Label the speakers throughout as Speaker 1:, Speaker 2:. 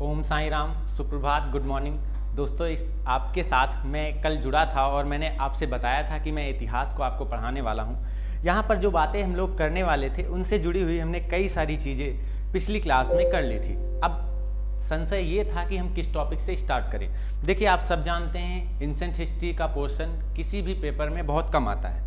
Speaker 1: ओम साई राम, सुप्रभात, good morning. दोस्तों, इस आपके साथ मैं कल जुड़ा था और मैंने आपसे बताया था कि मैं इतिहास को आपको पढ़ाने वाला हूँ। यहाँ पर जो बातें हम लोग करने वाले थे उनसे जुड़ी हुई हमने कई सारी चीज़ें पिछली क्लास में कर ली थी। अब संशय ये था कि हम किस टॉपिक से स्टार्ट करें। देखिए, आप सब जानते हैं एंशिएंट हिस्ट्री का पोर्शन किसी भी पेपर में बहुत कम आता है।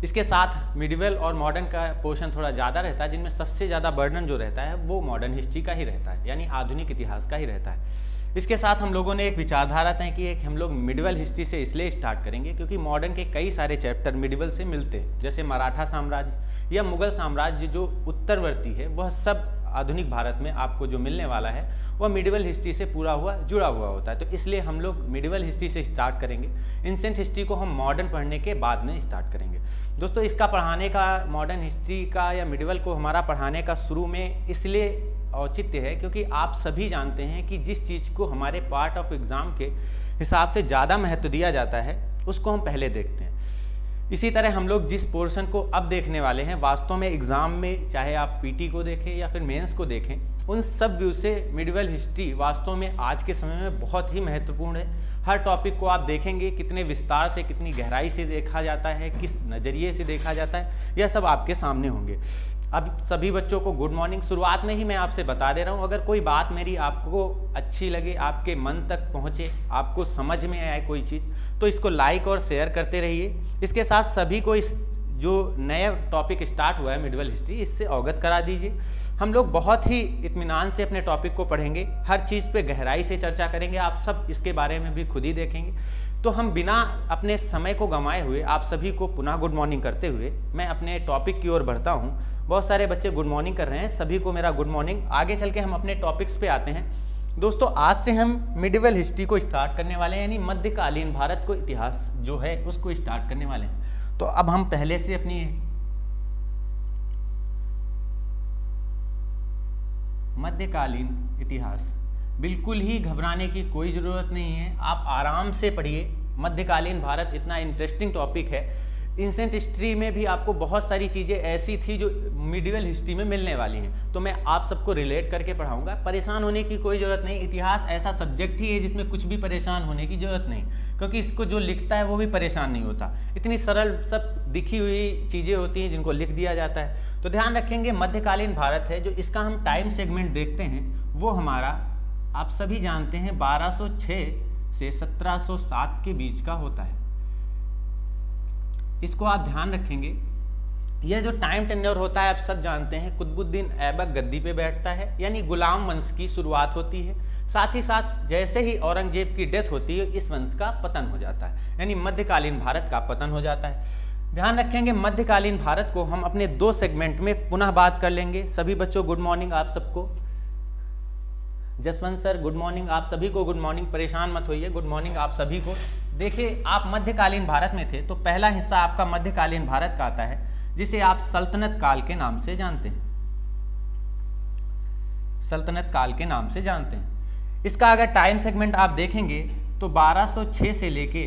Speaker 1: इसके साथ मिडिवल और मॉडर्न का पोर्शन थोड़ा ज़्यादा रहता है, जिनमें सबसे ज़्यादा बर्डन जो रहता है वो मॉडर्न हिस्ट्री का ही रहता है, यानी आधुनिक इतिहास का ही रहता है। इसके साथ हम लोगों ने एक विचारधारा तय की है कि हम लोग मिडिवल हिस्ट्री से इसलिए स्टार्ट करेंगे क्योंकि मॉडर्न के कई सारे चैप्टर मिडिवल से मिलते हैं, जैसे मराठा साम्राज्य या मुगल साम्राज्य जो उत्तरवर्ती है, वह सब आधुनिक भारत में आपको जो मिलने वाला है वह मिडिवल हिस्ट्री से पूरा हुआ जुड़ा हुआ होता है। तो इसलिए हम लोग मिडिवल हिस्ट्री से स्टार्ट करेंगे। एंशिएंट हिस्ट्री को हम मॉडर्न पढ़ने के बाद में स्टार्ट करेंगे। दोस्तों, इसका पढ़ाने का, मॉडर्न हिस्ट्री का या मिडिवल को हमारा पढ़ाने का शुरू में इसलिए औचित्य है क्योंकि आप सभी जानते हैं कि जिस चीज़ को हमारे पार्ट ऑफ एग्ज़ाम के हिसाब से ज़्यादा महत्व दिया जाता है उसको हम पहले देखते हैं। इसी तरह हम लोग जिस पोर्शन को अब देखने वाले हैं, वास्तव में एग्ज़ाम में चाहे आप पीटी को देखें या फिर मेंस को देखें, उन सब व्यू से मिडिवल हिस्ट्री वास्तव में आज के समय में बहुत ही महत्वपूर्ण है। हर टॉपिक को आप देखेंगे कितने विस्तार से, कितनी गहराई से देखा जाता है, किस नज़रिए से देखा जाता है, यह सब आपके सामने होंगे। अब सभी बच्चों को गुड मॉर्निंग। शुरुआत में ही मैं आपसे बता दे रहा हूँ, अगर कोई बात मेरी आपको अच्छी लगे, आपके मन तक पहुँचे, आपको समझ में आए कोई चीज़, तो इसको लाइक और शेयर करते रहिए। इसके साथ सभी को इस जो नया टॉपिक स्टार्ट हुआ है मिडिवल हिस्ट्री, इससे अवगत करा दीजिए। हम लोग बहुत ही इत्मीनान से अपने टॉपिक को पढ़ेंगे, हर चीज़ पे गहराई से चर्चा करेंगे, आप सब इसके बारे में भी खुद ही देखेंगे। तो हम बिना अपने समय को गंवाए हुए आप सभी को पुनः गुड मॉर्निंग करते हुए मैं अपने टॉपिक की ओर बढ़ता हूँ। बहुत सारे बच्चे गुड मॉर्निंग कर रहे हैं, सभी को मेरा गुड मॉर्निंग। आगे चल के हम अपने टॉपिक्स पे आते हैं। दोस्तों, आज से हम मिडिवल हिस्ट्री को स्टार्ट करने वाले हैं, यानी मध्यकालीन भारत को इतिहास जो है उसको स्टार्ट करने वाले हैं। तो अब हम पहले से अपनी मध्यकालीन इतिहास, बिल्कुल ही घबराने की कोई ज़रूरत नहीं है, आप आराम से पढ़िए। मध्यकालीन भारत इतना इंटरेस्टिंग टॉपिक है। एंशिएंट हिस्ट्री में भी आपको बहुत सारी चीज़ें ऐसी थी जो मिडिवल हिस्ट्री में मिलने वाली हैं, तो मैं आप सबको रिलेट करके पढ़ाऊंगा। परेशान होने की कोई ज़रूरत नहीं। इतिहास ऐसा सब्जेक्ट ही है जिसमें कुछ भी परेशान होने की ज़रूरत नहीं, क्योंकि इसको जो लिखता है वो भी परेशान नहीं होता। इतनी सरल सब दिखी हुई चीज़ें होती हैं जिनको लिख दिया जाता है। तो ध्यान रखेंगे, मध्यकालीन भारत है जो इसका हम टाइम सेगमेंट देखते हैं वो हमारा, आप सभी जानते हैं, 1206 से 1707 के बीच का होता है। इसको आप ध्यान रखेंगे। यह जो टाइम टेन्योर होता है आप सब जानते हैं, कुतुबुद्दीन ऐबक गद्दी पे बैठता है, यानी गुलाम वंश की शुरुआत होती है। साथ ही साथ जैसे ही औरंगजेब की डेथ होती है इस वंश का पतन हो जाता है, यानी मध्यकालीन भारत का पतन हो जाता है। ध्यान रखेंगे, मध्यकालीन भारत को हम अपने 2 सेगमेंट में पुनः बात कर लेंगे। सभी बच्चों गुड मॉर्निंग आप सबको। जसवंत सर गुड मॉर्निंग, आप सभी को गुड मॉर्निंग, परेशान मत होइए, गुड मॉर्निंग आप सभी को। देखिए, आप मध्यकालीन भारत में थे तो पहला हिस्सा आपका मध्यकालीन भारत का आता है जिसे आप सल्तनत काल के नाम से जानते हैं। सल्तनत काल के नाम से जानते हैं। इसका अगर टाइम सेगमेंट आप देखेंगे तो 1206 से लेके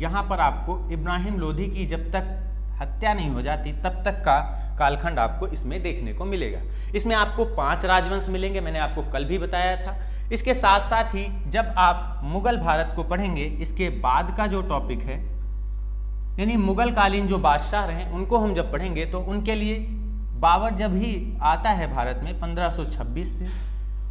Speaker 1: यहाँ पर आपको इब्राहिम लोधी की जब तक हत्या नहीं हो जाती तब तक का कालखंड आपको इसमें देखने को मिलेगा। इसमें आपको 5 राजवंश मिलेंगे, मैंने आपको कल भी बताया था। इसके साथ साथ ही जब आप मुगल भारत को पढ़ेंगे, इसके बाद का जो टॉपिक है, यानी मुगल कालीन जो बादशाह रहे उनको हम जब पढ़ेंगे तो उनके लिए बाबर जब ही आता है भारत में 1526 से,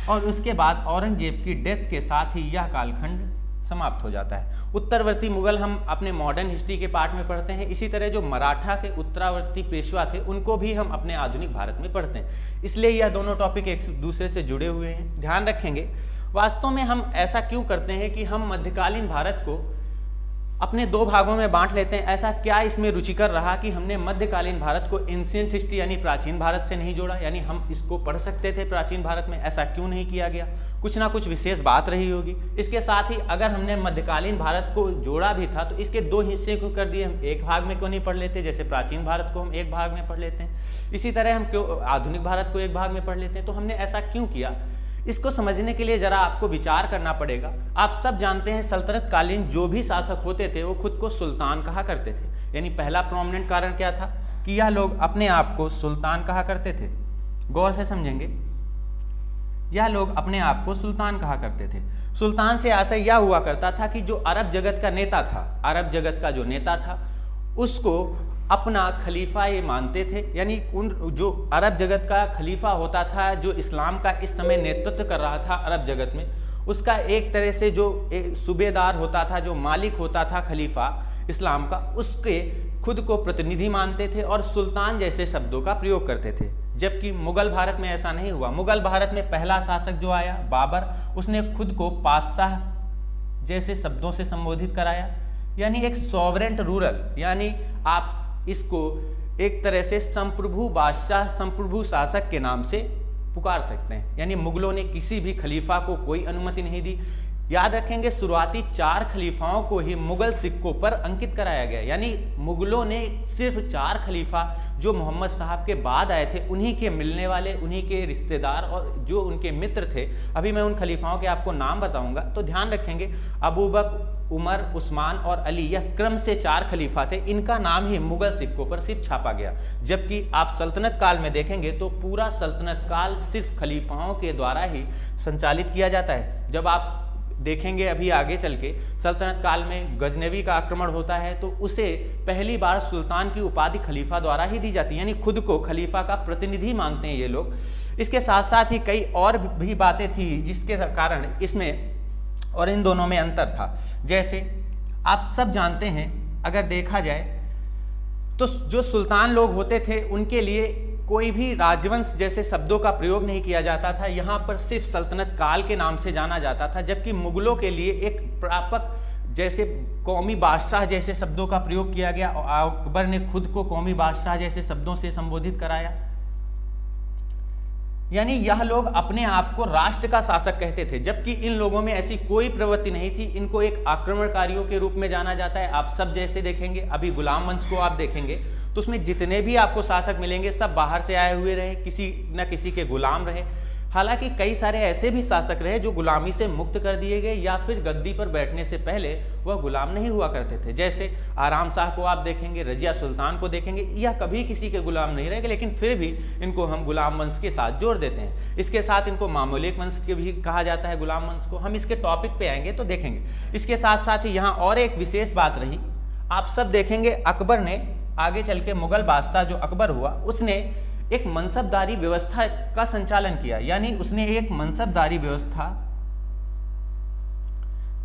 Speaker 1: और उसके बाद औरंगजेब की डेथ के साथ ही यह कालखंड समाप्त हो जाता है। उत्तरवर्ती मुगल हम अपने मॉडर्न हिस्ट्री के पार्ट में पढ़ते हैं। इसी तरह जो मराठा के उत्तरावर्ती पेशवा थे उनको भी हम अपने आधुनिक भारत में पढ़ते हैं। इसलिए यह दोनों टॉपिक एक दूसरे से जुड़े हुए हैं। ध्यान रखेंगे, वास्तव में हम ऐसा क्यों करते हैं कि हम मध्यकालीन भारत को अपने 2 भागों में बांट लेते हैं। ऐसा क्या इसमें रुचिकर रहा कि हमने मध्यकालीन भारत को एंशिएंट हिस्ट्री यानी प्राचीन भारत से नहीं जोड़ा, यानी हम इसको पढ़ सकते थे प्राचीन भारत में, ऐसा क्यों नहीं किया गया? कुछ ना कुछ विशेष बात रही होगी। इसके साथ ही अगर हमने मध्यकालीन भारत को जोड़ा भी था तो इसके 2 हिस्से क्यों कर दिए? हम एक भाग में क्यों नहीं पढ़ लेते? जैसे प्राचीन भारत को हम एक भाग में पढ़ लेते हैं, इसी तरह हम क्यों आधुनिक भारत को एक भाग में पढ़ लेते हैं? तो हमने ऐसा क्यों किया? इसको समझने के लिए जरा आपको विचार करना पड़ेगा। आप सब जानते हैं सल्तनत कालीन जो भी शासक होते थे वो खुद को सुल्तान कहा करते थे, यानी पहला प्रोमिनेंट कारण क्या था कि यह लोग अपने आप को सुल्तान कहा करते थे। गौर से समझेंगे, यह लोग अपने आप को सुल्तान कहा करते थे। सुल्तान से आशय यह हुआ करता था कि जो अरब जगत का नेता था, अरब जगत का जो नेता था उसको अपना खलीफा ये मानते थे। यानी उन जो अरब जगत का खलीफा होता था, जो इस्लाम का इस समय नेतृत्व कर रहा था अरब जगत में, उसका एक तरह से जो एक सूबेदार होता था, जो मालिक होता था खलीफा इस्लाम का, उसके खुद को प्रतिनिधि मानते थे और सुल्तान जैसे शब्दों का प्रयोग करते थे। जबकि मुगल भारत में ऐसा नहीं हुआ। मुगल भारत में पहला शासक जो आया बाबर, उसने खुद को पातशाह जैसे शब्दों से संबोधित कराया, यानी एक सॉवरेंट रूरल, यानी आप इसको एक तरह से संप्रभु बादशाह, संप्रभु शासक के नाम से पुकार सकते हैं। यानी मुगलों ने किसी भी खलीफा को कोई अनुमति नहीं दी। याद रखेंगे शुरुआती 4 खलीफाओं को ही मुगल सिक्कों पर अंकित कराया गया। यानी मुगलों ने सिर्फ 4 खलीफा जो मोहम्मद साहब के बाद आए थे, उन्हीं के मिलने वाले, उन्हीं के रिश्तेदार और जो उनके मित्र थे, अभी मैं उन खलीफाओं के आपको नाम बताऊंगा, तो ध्यान रखेंगे अबू बकर, उमर, उस्मान और अली, यह क्रम से 4 खलीफा थे। इनका नाम ही मुगल सिक्कों पर सिर्फ छापा गया। जबकि आप सल्तनत काल में देखेंगे तो पूरा सल्तनत काल सिर्फ खलीफाओं के द्वारा ही संचालित किया जाता है। जब आप देखेंगे अभी आगे चल के सल्तनत काल में गजनवी का आक्रमण होता है तो उसे पहली बार सुल्तान की उपाधि खलीफा द्वारा ही दी जाती है। यानी खुद को खलीफा का प्रतिनिधि मानते हैं ये लोग। इसके साथ साथ ही कई और भी बातें थी जिसके कारण इसमें और इन दोनों में अंतर था। जैसे आप सब जानते हैं, अगर देखा जाए तो जो सुल्तान लोग होते थे उनके लिए कोई भी राजवंश जैसे शब्दों का प्रयोग नहीं किया जाता था। यहाँ पर सिर्फ सल्तनत काल के नाम से जाना जाता था। जबकि मुगलों के लिए एक प्रापक जैसे कौमी बादशाह जैसे शब्दों का प्रयोग किया गया और अकबर ने खुद को कौमी बादशाह जैसे शब्दों से संबोधित कराया। यानी यह लोग अपने आप को राष्ट्र का शासक कहते थे, जबकि इन लोगों में ऐसी कोई प्रवृत्ति नहीं थी। इनको एक आक्रमणकारियों के रूप में जाना जाता है। आप सब जैसे देखेंगे, अभी गुलाम वंश को आप देखेंगे तो उसमें जितने भी आपको शासक मिलेंगे सब बाहर से आए हुए रहे, किसी न किसी के गुलाम रहे। हालांकि कई सारे ऐसे भी शासक रहे जो गुलामी से मुक्त कर दिए गए या फिर गद्दी पर बैठने से पहले वह गुलाम नहीं हुआ करते थे। जैसे आराम शाह को आप देखेंगे, रजिया सुल्तान को देखेंगे, यह कभी किसी के गुलाम नहीं रहे, लेकिन फिर भी इनको हम गुलाम वंश के साथ जोड़ देते हैं। इसके साथ इनको मामूलिक वंश के भी कहा जाता है, गुलाम वंश को। हम इसके टॉपिक पे आएंगे तो देखेंगे। इसके साथ साथ ही यहाँ और एक विशेष बात रही, आप सब देखेंगे अकबर ने आगे चल के, मुगल बादशाह जो अकबर हुआ, उसने एक मनसबदारी व्यवस्था का संचालन किया। यानी उसने एक मनसबदारी व्यवस्था,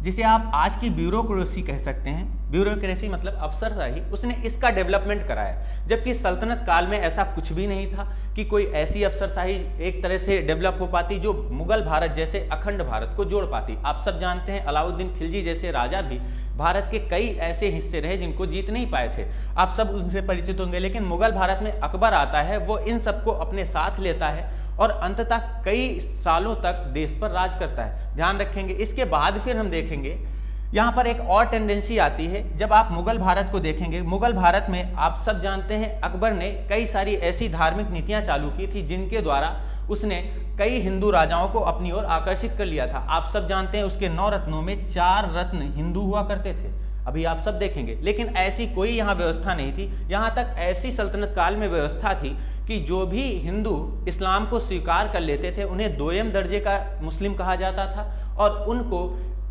Speaker 1: जिसे आप आज की ब्यूरोक्रेसी कह सकते हैं, ब्यूरोक्रेसी मतलब अफसरशाही, उसने इसका डेवलपमेंट कराया। जबकि सल्तनत काल में ऐसा कुछ भी नहीं था कि कोई ऐसी अफसरशाही एक तरह से डेवलप हो पाती जो मुगल भारत जैसे अखंड भारत को जोड़ पाती। आप सब जानते हैं अलाउद्दीन खिलजी जैसे राजा भी भारत के कई ऐसे हिस्से रहे जिनको जीत नहीं पाए थे, आप सब उनसे परिचित होंगे। लेकिन मुगल भारत में अकबर आता है, वो इन सबको अपने साथ लेता है और अंततः कई सालों तक देश पर राज करता है। ध्यान रखेंगे। इसके बाद फिर हम देखेंगे यहाँ पर एक और टेंडेंसी आती है। जब आप मुगल भारत को देखेंगे, मुगल भारत में आप सब जानते हैं अकबर ने कई सारी ऐसी धार्मिक नीतियाँ चालू की थी जिनके द्वारा उसने कई हिंदू राजाओं को अपनी ओर आकर्षित कर लिया था। आप सब जानते हैं उसके 9 रत्नों में 4 रत्न हिंदू हुआ करते थे, अभी आप सब देखेंगे। लेकिन ऐसी कोई यहाँ व्यवस्था नहीं थी। यहाँ तक ऐसी सल्तनत काल में व्यवस्था थी कि जो भी हिंदू इस्लाम को स्वीकार कर लेते थे उन्हें दोयम दर्जे का मुस्लिम कहा जाता था और उनको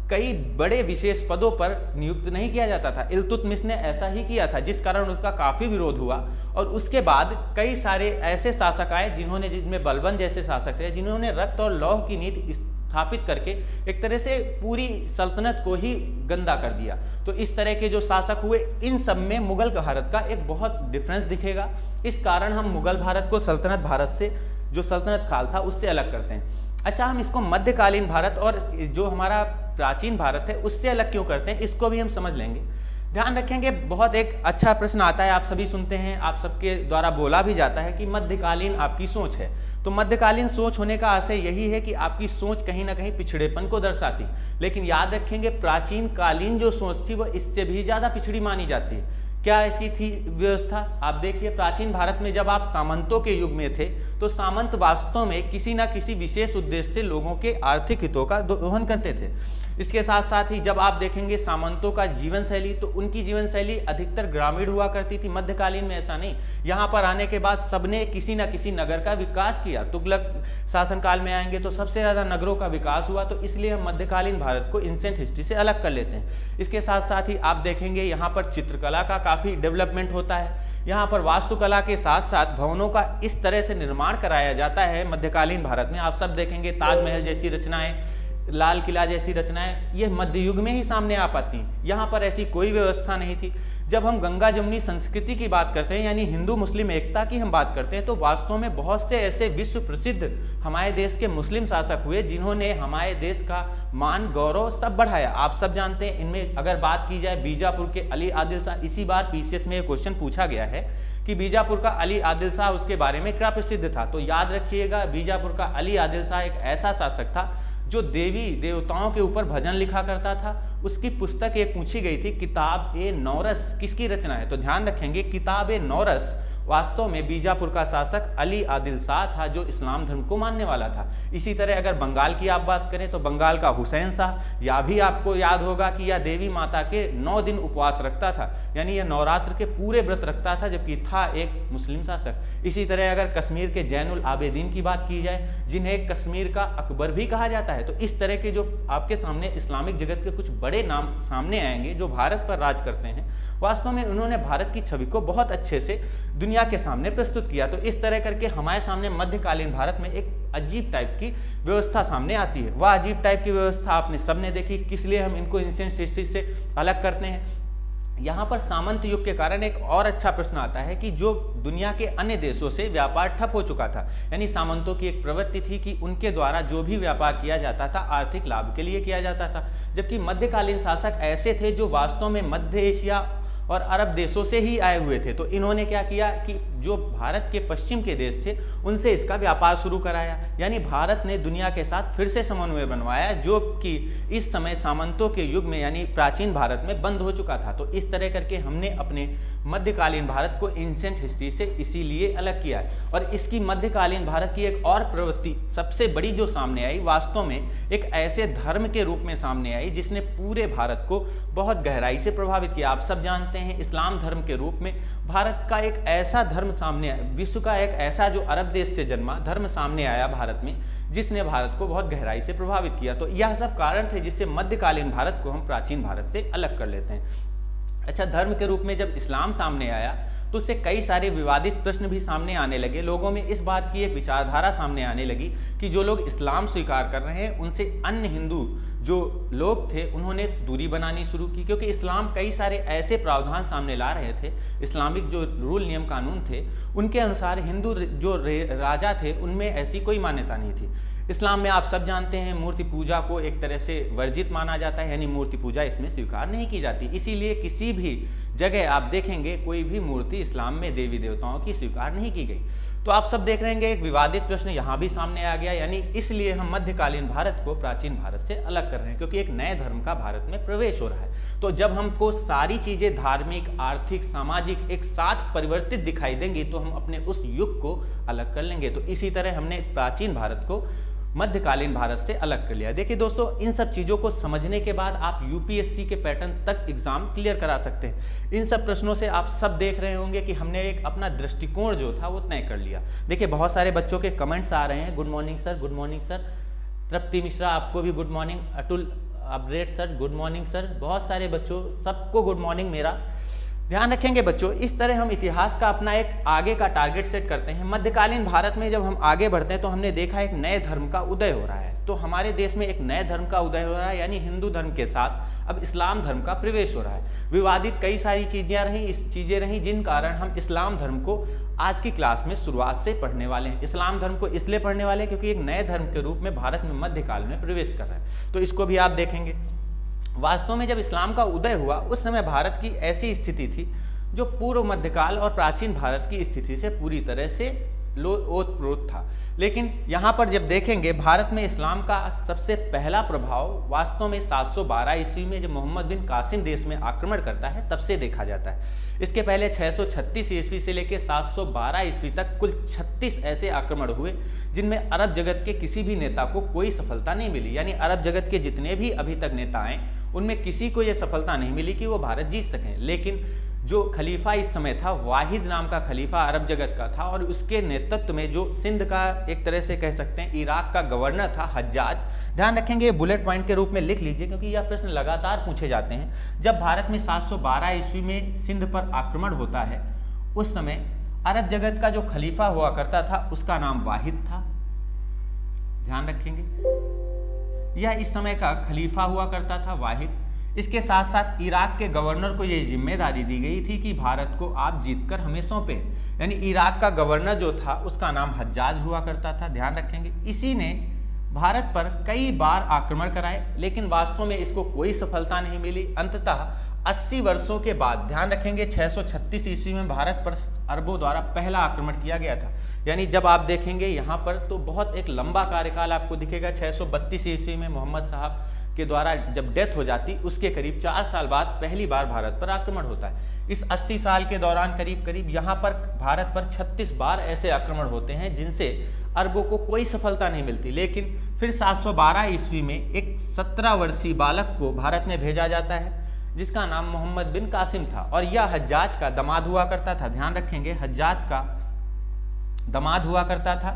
Speaker 1: कई बड़े विशेष पदों पर नियुक्त नहीं किया जाता था। इल्तुतमिश ने ऐसा ही किया था, जिस कारण उसका काफ़ी विरोध हुआ। और उसके बाद कई सारे ऐसे शासक आए जिन्होंने, जिसमें बलबन जैसे शासक रहे, जिन्होंने रक्त और लौह की नीति स्थापित करके एक तरह से पूरी सल्तनत को ही गंदा कर दिया। तो इस तरह के जो शासक हुए, इन सब में मुगल भारत का एक बहुत डिफरेंस दिखेगा। इस कारण हम मुगल भारत को सल्तनत भारत से, जो सल्तनत काल था, उससे अलग करते हैं। अच्छा, हम इसको मध्यकालीन भारत और जो हमारा प्राचीन भारत है उससे अलग क्यों करते हैं, इसको भी हम समझ लेंगे। ध्यान रखेंगे, बहुत एक अच्छा प्रश्न आता है, आप सभी सुनते हैं, आप सबके द्वारा बोला भी जाता है कि मध्यकालीन आपकी सोच है। तो मध्यकालीन सोच होने का आशय यही है कि आपकी सोच कहीं ना कहीं पिछड़ेपन को दर्शाती। लेकिन याद रखेंगे, प्राचीन कालीन जो सोच थी वह इससे भी ज़्यादा पिछड़ी मानी जाती है। क्या ऐसी थी व्यवस्था? आप देखिए, प्राचीन भारत में जब आप सामंतों के युग में थे तो सामंत वास्तव में किसी न किसी विशेष उद्देश्य से लोगों के आर्थिक हितों का दोहन करते थे। इसके साथ साथ ही जब आप देखेंगे सामंतों का जीवन शैली, तो उनकी जीवन शैली अधिकतर ग्रामीण हुआ करती थी। मध्यकालीन में ऐसा नहीं, यहाँ पर आने के बाद सबने किसी न किसी नगर का विकास किया। तुगलक शासनकाल में आएंगे तो सबसे ज़्यादा नगरों का विकास हुआ, तो इसलिए हम मध्यकालीन भारत को एंशिएंट हिस्ट्री से अलग कर लेते हैं। इसके साथ साथ ही आप देखेंगे यहाँ पर चित्रकला का काफ़ी डेवलपमेंट होता है। यहाँ पर वास्तुकला के साथ साथ भवनों का इस तरह से निर्माण कराया जाता है मध्यकालीन भारत में। आप सब देखेंगे ताजमहल जैसी रचनाएं, लाल किला जैसी रचनाएं, ये मध्य युग में ही सामने आ पाती हैं। यहाँ पर ऐसी कोई व्यवस्था नहीं थी। जब हम गंगा जमुनी संस्कृति की बात करते हैं, यानी हिंदू मुस्लिम एकता की हम बात करते हैं, तो वास्तव में बहुत से ऐसे विश्व प्रसिद्ध हमारे देश के मुस्लिम शासक हुए जिन्होंने हमारे देश का मान गौरव सब बढ़ाया। आप सब जानते हैं, इनमें अगर बात की जाए बीजापुर के अली आदिल शाह, इसी बार पीसीएस में ये क्वेश्चन पूछा गया है कि बीजापुर का अली आदिल शाह उसके बारे में क्या प्रसिद्ध था। तो याद रखिएगा, बीजापुर का अली आदिल शाह एक ऐसा शासक था जो देवी देवताओं के ऊपर भजन लिखा करता था। उसकी पुस्तक एक पूछी गई थी, किताब-ए-नौरस किसकी रचना है, तो ध्यान रखेंगे किताब-ए-नौरस वास्तव में बीजापुर का शासक अली आदिल शाह था, जो इस्लाम धर्म को मानने वाला था। इसी तरह अगर बंगाल की आप बात करें तो बंगाल का हुसैन शाह, या भी आपको याद होगा कि यह देवी माता के 9 दिन उपवास रखता था, यानी यह नवरात्र के पूरे व्रत रखता था, जबकि था एक मुस्लिम शासक। इसी तरह अगर कश्मीर के जैनुल आबेदीन की बात की जाए, जिन्हें कश्मीर का अकबर भी कहा जाता है, तो इस तरह के जो आपके सामने इस्लामिक जगत के कुछ बड़े नाम सामने आएंगे जो भारत पर राज करते हैं। वास्तव में उन्होंने भारत की छवि को बहुत अच्छे से दुनिया के सामने प्रस्तुत किया। तो इस तरह करके हमारे सामने मध्यकालीन भारत में एक अजीब टाइप की व्यवस्था सामने आती है। वह अजीब टाइप की व्यवस्था आपने सबने देखी, किस लिए हम इनको एंशिएंट हिस्ट्री से अलग करते हैं। यहाँ पर सामंत युग के कारण एक और अच्छा प्रश्न आता है कि जो दुनिया के अन्य देशों से व्यापार ठप हो चुका था, यानी सामंतों की एक प्रवृत्ति थी कि उनके द्वारा जो भी व्यापार किया जाता था आर्थिक लाभ के लिए किया जाता था, जबकि मध्यकालीन शासक ऐसे थे जो वास्तव में मध्य एशिया और अरब देशों से ही आए हुए थे। तो इन्होंने क्या किया कि जो भारत के पश्चिम के देश थे उनसे इसका व्यापार शुरू कराया, यानी भारत ने दुनिया के साथ फिर से समन्वय बनवाया, जो कि इस समय सामंतों के युग में यानी प्राचीन भारत में बंद हो चुका था। तो इस तरह करके हमने अपने मध्यकालीन भारत को एंशिएंट हिस्ट्री से इसीलिए अलग किया है। और इसकी मध्यकालीन भारत की एक और प्रवृत्ति सबसे बड़ी जो सामने आई, वास्तव में एक ऐसे धर्म के रूप में सामने आई जिसने पूरे भारत को बहुत गहराई से प्रभावित किया। आप सब जानते हैं, इस्लाम धर्म के रूप में भारत का एक ऐसा धर्म सामने आया, विश्व का एक ऐसा जो अरब देश से जन्मा धर्म सामने आया भारत में, जिसने भारत को बहुत गहराई से प्रभावित किया। तो यह सब कारण थे जिससे मध्यकालीन भारत को हम प्राचीन भारत से अलग कर लेते हैं। अच्छा, धर्म के रूप में जब इस्लाम सामने आया तो उससे कई सारे विवादित प्रश्न भी सामने आने लगे। लोगों में इस बात की एक विचारधारा सामने आने लगी कि जो लोग इस्लाम स्वीकार कर रहे हैं उनसे अन्य हिंदू जो लोग थे उन्होंने दूरी बनानी शुरू की, क्योंकि इस्लाम कई सारे ऐसे प्रावधान सामने ला रहे थे। इस्लामिक जो रूल नियम कानून थे उनके अनुसार हिंदू जो राजा थे उनमें ऐसी कोई मान्यता नहीं थी। इस्लाम में आप सब जानते हैं मूर्ति पूजा को एक तरह से वर्जित माना जाता है, यानी मूर्ति पूजा इसमें स्वीकार नहीं की जाती। इसीलिए किसी भी जगह आप देखेंगे कोई भी मूर्ति इस्लाम में देवी देवताओं की स्वीकार नहीं की गई। तो आप सब देख रहे हैं एक विवादित प्रश्न यहाँ भी सामने आ गया, यानी इसलिए हम मध्यकालीन भारत को प्राचीन भारत से अलग कर रहे हैं, क्योंकि एक नए धर्म का भारत में प्रवेश हो रहा है। तो जब हमको सारी चीज़ें धार्मिक, आर्थिक, सामाजिक एक साथ परिवर्तित दिखाई देंगी तो हम अपने उस युग को अलग कर लेंगे। तो इसी तरह हमने प्राचीन भारत को मध्यकालीन भारत से अलग कर लिया। देखिए दोस्तों, इन सब चीज़ों को समझने के बाद आप यूपीएससी के पैटर्न तक एग्जाम क्लियर करा सकते हैं। इन सब प्रश्नों से आप सब देख रहे होंगे कि हमने एक अपना दृष्टिकोण जो था वो तय कर लिया। देखिए बहुत सारे बच्चों के कमेंट्स आ रहे हैं, good morning sir, good morning sir. Tripti Mishra आपको भी good morning. Atul update sir good morning sir. बहुत सारे बच्चों सबको गुड मॉर्निंग मेरा। ध्यान रखेंगे बच्चों, इस तरह हम इतिहास का अपना एक आगे का टारगेट सेट करते हैं। मध्यकालीन भारत में जब हम आगे बढ़ते हैं तो हमने देखा एक नए धर्म का उदय हो रहा है। तो हमारे देश में एक नए धर्म का उदय हो रहा है, यानी हिंदू धर्म के साथ अब इस्लाम धर्म का प्रवेश हो रहा है। विवादित कई सारी चीज़ें रहीं जिन कारण हम इस्लाम धर्म को आज की क्लास में शुरुआत से पढ़ने वाले हैं। इस्लाम धर्म को इसलिए पढ़ने वाले हैं क्योंकि एक नए धर्म के रूप में भारत में मध्यकाल में प्रवेश कर रहा है। तो इसको भी आप देखेंगे। वास्तव में जब इस्लाम का उदय हुआ उस समय भारत की ऐसी स्थिति थी जो पूर्व मध्यकाल और प्राचीन भारत की स्थिति से पूरी तरह से ओत प्रोत था। लेकिन यहाँ पर जब देखेंगे भारत में इस्लाम का सबसे पहला प्रभाव वास्तव में 712 ईस्वी में जब मोहम्मद बिन कासिम देश में आक्रमण करता है तब से देखा जाता है। इसके पहले 636 ईस्वी से लेकर 712 ईस्वी तक कुल 36 ऐसे आक्रमण हुए जिनमें अरब जगत के किसी भी नेता को कोई सफलता नहीं मिली। यानी अरब जगत के जितने भी अभी तक नेता आए उनमें किसी को यह सफलता नहीं मिली कि वो भारत जीत सकें। लेकिन जो खलीफा इस समय था वाहिद नाम का खलीफा अरब जगत का था और उसके नेतृत्व में जो सिंध का एक तरह से कह सकते हैं इराक का गवर्नर था हज्जाज। ध्यान रखेंगे बुलेट पॉइंट के रूप में लिख लीजिए क्योंकि यह प्रश्न लगातार पूछे जाते हैं। जब भारत में 712 ईस्वी में सिंध पर आक्रमण होता है उस समय अरब जगत का जो खलीफा हुआ करता था उसका नाम वाहिद था। ध्यान रखेंगे यह इस समय का खलीफा हुआ करता था वाहिद। इसके साथ साथ इराक के गवर्नर को यह जिम्मेदारी दी गई थी कि भारत को आप जीतकर हमें सौंपें। यानी इराक का गवर्नर जो था उसका नाम हज्जाज हुआ करता था। ध्यान रखेंगे इसी ने भारत पर कई बार आक्रमण कराए लेकिन वास्तव में इसको कोई सफलता नहीं मिली। अंततः 80 वर्षों के बाद ध्यान रखेंगे 636 ईस्वी में भारत पर अरबों द्वारा पहला आक्रमण किया गया था। यानी जब आप देखेंगे यहाँ पर तो बहुत एक लंबा कार्यकाल आपको दिखेगा। 632 ईस्वी में मोहम्मद साहब के द्वारा जब डेथ हो जाती उसके करीब 4 साल बाद पहली बार भारत पर आक्रमण होता है। इस 80 साल के दौरान करीब करीब यहाँ पर भारत पर 36 बार ऐसे आक्रमण होते हैं जिनसे अरबों को कोई सफलता नहीं मिलती। लेकिन फिर 712 ईस्वी में एक 17 वर्षीय बालक को भारत में भेजा जाता है जिसका नाम मोहम्मद बिन कासिम था और यह हज्जाज का दामाद हुआ करता था। ध्यान रखेंगे हज्जाज का दामाद हुआ करता था